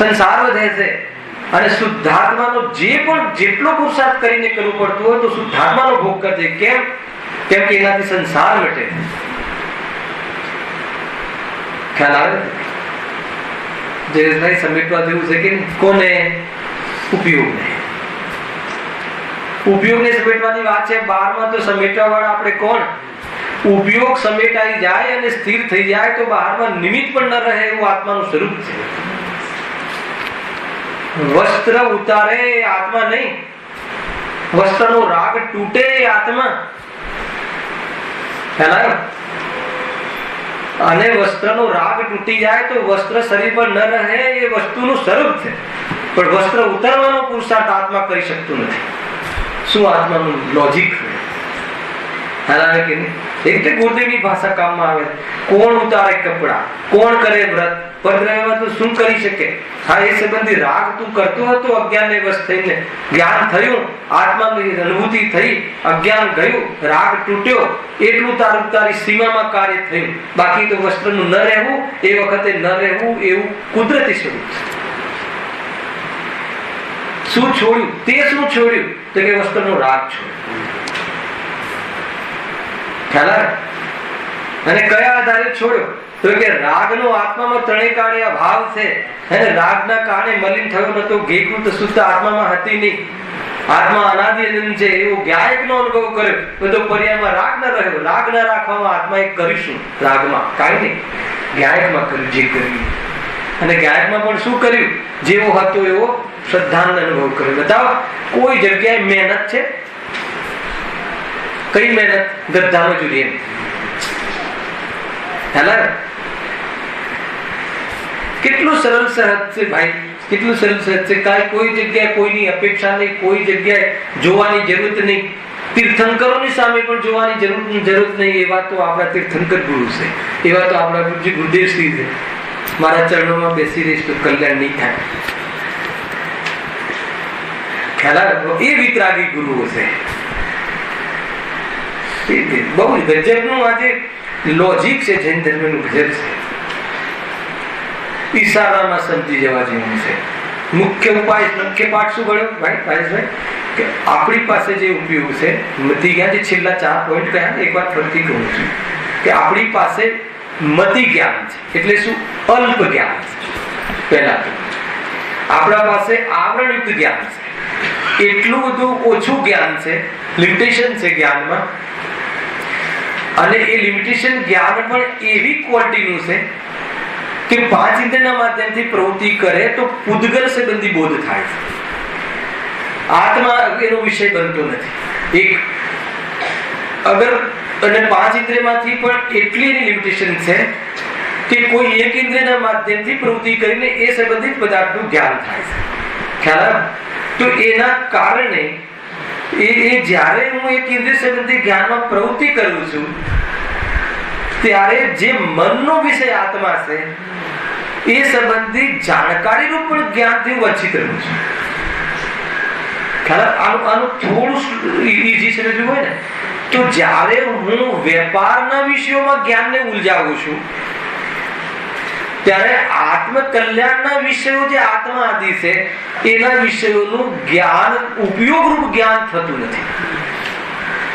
[SPEAKER 1] સંસાર વધે છે. અને શુદ્ધાત્માનો જે પણ જેટલો પુરુષાર્થ કરીને કરવું પડતું હોય તો શુદ્ધાત્માનો ભોગ કરજે. કેમ? કેમ કે એનાથી સંસાર મટે. ખ્યાલ આવે? જયેશભાઈ સમેટવા જેવું છે કે કોને? ઉપયોગને. ઉપયોગને સમેટવાની વાત છે. 12માં તો સમેટવા વાળા આપણે કોણ? ઉપયોગ સમેટાઈ જાય અને સ્થિર થઈ જાય તો બહારમાં નિમિત્ત પણ ન રહે એવું આત્માનું સ્વરૂપ છે. વસ્ત્ર ઉતારે આત્મા નહીં, વસ્ત્રનો રાગ તૂટે આત્મા. અને વસ્ત્રનો રાગ તૂટી જાય તો વસ્ત્ર શરીર પર ન રહે એ વસ્તુનું સ્વરૂપ છે. પણ વસ્ત્ર ઉતારવાનો પુરુષાર્થ આત્મા કરી શકતું નથી. શું આત્માનું લોજિક છે? કે નહીં? એટલે ગુરુદેવની ભાષા કામમાં આવે. કોણ ઉતારે કપડા, કોણ કરે વ્રત, પરદ્રવ્યમાં તો શું કરી શકે? હા, એ સંબંધી રાગ તું કરતો હતો અજ્ઞાનને વશ થઈને. જ્ઞાન થયું, આત્માની અનુભૂતિ થઈ, અજ્ઞાન ગયું, રાગ તૂટ્યો, એટલું તારી સીમામાં કાર્ય થયું. બાકી તો વસ્ત્રનું ન રહેવું એ વખતે ન રહેવું એવું કુદરતી સ્વરૂપ છે. શું છોડ્યું? તે શું છોડ્યું? તો કે વસ્ત્રનો રાગ છોડ્યો. અને કયા આધારે છોડ્યો? તો કે રાગનો આત્મામાં ત્રણેય કાળે અભાવ છે. અને રાગના કારણે મલિન થયો નતો, ઘેકૃત શુદ્ધ આત્મામાં હતી નહીં. આત્મા અનાદિ અનંત છે એવો જ્ઞાયકનો અનુભવ કર્યો. બધો પર્યાયમાં રાગ ન રહ્યો. રાગ ન રાખવામાં આત્માએ કરીશું રાગમાં કાંઈ નહીં, જ્ઞાયકમાં કર્યું જે કર્યું. અને જ્ઞાયકમાં પણ શું કર્યું? જેવો હતો એવો શ્રદ્ધાનો અનુભવ કર્યો. બતાવો કોઈ જગ્યાએ મહેનત છે? કઈ મહેનત? ગધા મજૂરી. એમ હેલા કેટલું સરળ સહજ છે ભાઈ, કેટલું સરળ સહજ છે. કાંઈ કોઈ જગ્યાએ કોઈની અપેક્ષા નહીં, કોઈ જગ્યાએ જોવાની જરૂરત નહીં, તીર્થંકરોની સામે પણ જોવાની જરૂરત નહીં. એવા તો આપણા તીર્થંકર ગુરુ છે, એવા તો આપણા પૂજ્ય ગુરુદેવશ્રી છે. મારા ચરણોમાં બેસી રહીશ તો કલ્યાણ નહીં થાય. ખ્યાલ એ વિતરાગી ગુરુઓ છે. બહુ ગજબનું આજે લોજિક છે જૈન ધર્મનું, ગજબ છે. ઈશારામાં સમજી જવા જેવું છે. મુખ્ય ઉપાય, મુખ્ય પાઠ શું ગયો ભાઈ ભાઈ? કે આપણી પાસે જે ઉપયોગ છે મતિ જ્ઞાન, જે છેલ્લા 4 પોઈન્ટ કયા, એક વાર ફરીથી કહું છું કે આપણી પાસે મતિ જ્ઞાન છે. એટલે શું? અલ્પ જ્ઞાન છે. પહેલા તો આપણા પાસે આવરણયુક્ત જ્ઞાન છે, એટલું બધું ઓછું જ્ઞાન છે, લિમિટેશન છે જ્ઞાનમાં. અને એ લિમિટેશન જ્ઞાન પણ એવી ક્વોલિટીનું છે કે 5 ઇન્દ્રિયના માધ્યમથી પ્રવૃત્તિ કરે તો પૂદગલ સંબંધી બોધ થાય છે. આત્મા એનો વિષય બનતો નથી. એક અગર અને 5 ઇન્દ્રિયમાંથી પણ એટલી એની લિમિટેશન છે કે કોઈ એક ઇન્દ્રિયના માધ્યમથી પ્રવૃત્તિ કરીને એ સંબંધિત પદાર્થનું જ્ઞાન થાય છે. ખ્યાલ? તો એના કારણે જ્યારે હું એક ઇન્દ્રિય સંબંધી જ્ઞાનમાં પ્રવૃત્તિ કરું છું ત્યારે જે મનનો વિષય આત્મા છે એ સંબંધી જાણકારીનું પણ જ્ઞાનથી વંચિત રહું છું. આનું થોડું ઈઝી સમજવું હોય ને તો જ્યારે હું વેપારના વિષયોમાં જ્ઞાનને ઉલઝાવું છું ત્યારે આત્મકલ્યાણના વિષયો જે આત્મા આદિ છે એના વિષયોનું જ્ઞાન ઉપયોગરૂપ જ્ઞાન થતું નથી.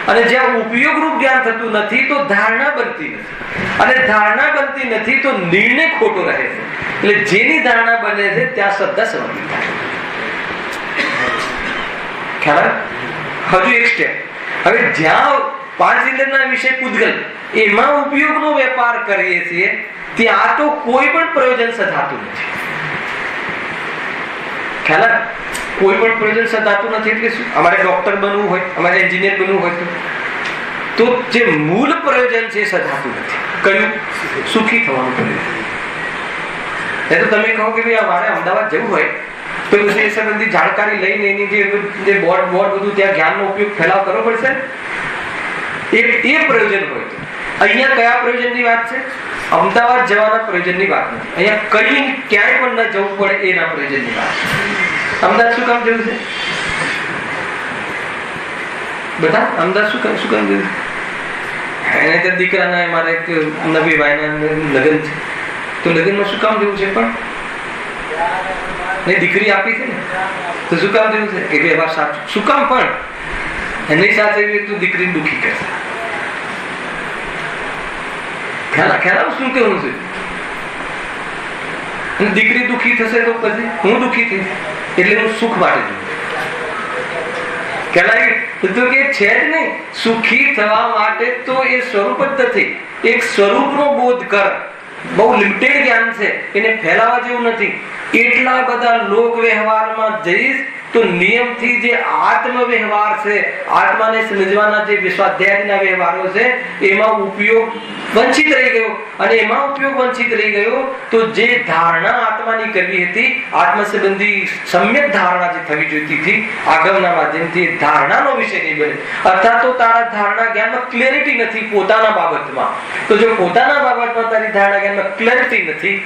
[SPEAKER 1] અને જ્યાં ઉપયોગરૂપ જ્ઞાન થતું નથી તો ધારણા બનતી નથી, અને ધારણા બનતી નથી તો નિર્ણય ખોટો રહે છે. એટલે જેની ધારણા બને છે ત્યાં શ્રદ્ધા સમાધિ થાય. ખ્યાલ? હજુ એક સ્ટેપ. હવે જ્યાં 5 ઇન્દ્રિયના વિષય પૂદગલ એમાં ઉપયોગનો વેપાર કરીએ છીએ ત્યાં તો કોઈ પણ પ્રયોજન સધાતું નથી. ખ્યાલ? કોઈ પણ પ્રયોજન સધાતું નથી. એટલે શું? અમારે ડોક્ટર બનવું હોય, અમારે એન્જિનિયર બનવું હોય તો જે મૂળ પ્રયોજન છે સધાતું નથી. કયું? સુખી થવાનું પ્રયોજન. એ તો તમે કહો કે ભાઈ અમારે અમદાવાદ જવું હોય તો એ સંબંધી જાણકારી લઈને એની જે બોર્ડ બધું ત્યાં જ્ઞાનનો ઉપયોગ ફેલાવ કરવો પડશે. એ પ્રયોજન હોય તો અહીંયા કયા પ્રયોજનની વાત છે? અમદાવાદ જવાના પ્રયોજનની વાત નથી. અહીંયા કઈ ક્યાંય પણ ન જવું પડે એના પ્રયોજનની વાત છે. અમદાવાદ શું કામ જવું છે? બધા અમદાવાદ શું કામ જવું છે? એને તો દીકરાના મારે એક નવી ભાઈના લગ્ન છે તો લગ્નમાં શું કામ જવું છે? પણ દીકરી આપી છે ને તો શું કામ જવું છે? કે ભાઈ સાચું શું કામ? પણ એની સાથે તું દીકરીને દુઃખી કરશે. ખ્યાલ શું કેવું છે? દીકરી દુઃખી થશે તો પછી હું દુઃખી થઈશ. એટલે હું સુખ માટે જોઉં. ખ્યાલ? તો કે છે જ નહીં. સુખી થવા માટે તો એ સ્વરૂપ જ નથી. એક સ્વરૂપનો બોધ કર. બહુ લિમિટેડ જ્ઞાન છે, એને ફેલાવા જેવું નથી. એટલા બધા લોક વ્યવહારમાં જઈશ તો નિયમથી જે આત્મ વ્યવહાર છે, આત્માને સમજવાના જે વિશ્વાધ્યાયના વ્યવહારો છે એમાં ઉપયોગ વંચિત રહી ગયો. અને એમાં ઉપયોગ વંચિત રહી ગયો તો જે ધારણા આત્માની કરવી હતી, આત્મ સંબંધી સમ્યક ધારણા જે થવી જોઈતી હતી આગમના માધ્યમથી, ધારણાનો વિષય નહીં બને. અર્થાત તો તારા ધારણા જ્ઞાનમાં ક્લેરિટી નથી પોતાના બાબતમાં. તો જો પોતાના બાબતમાં તારી ધારણા જ્ઞાનમાં ક્લેરિટી નથી,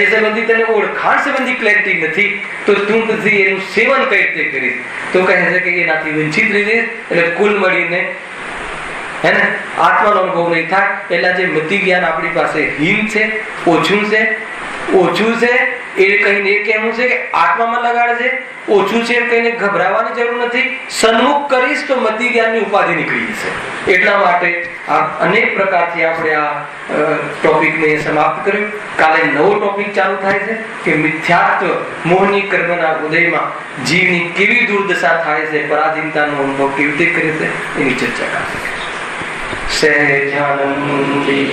[SPEAKER 1] એ સંબંધી તને ઓળખાણ સંબંધી ક્લેરિટી નથી, તો તું પછી એનું સેવન કઈ રીતે કરીશ? તો કહે છે કે એનાથી વંચિત રહી જઈશ. એટલે કુલ મળીને હે ને આત્માનો અનુભવ નહીં થાય. એટલે જે મતિ જ્ઞાન આપણી પાસે હીન છે, ઓછું છે એ કહીને એ કહેવું છે કે આત્મામાં લગાડે છે. ઓછું છે એમ કહીને ગભરાવાની જરૂર નથી. સન્મુખ કરીશ તો મતિ જ્ઞાનની ઉપાધિ નીકળી જશે. એટલા માટે આ અનેક પ્રકારથી આપણે આ ટોપિકને સમાપ્ત કર્યું. કાલે નવો ટોપિક ચાલુ થાય છે કે મિથ્યાત્વ મોહની કર્મના ઉદયમાં જીવની કેવી દુર્દશા થાય છે, પરાધીનતાનો અનુભવ કેવી રીતે કરે છે એની ચર્ચા કરશે. સહેજાનંદી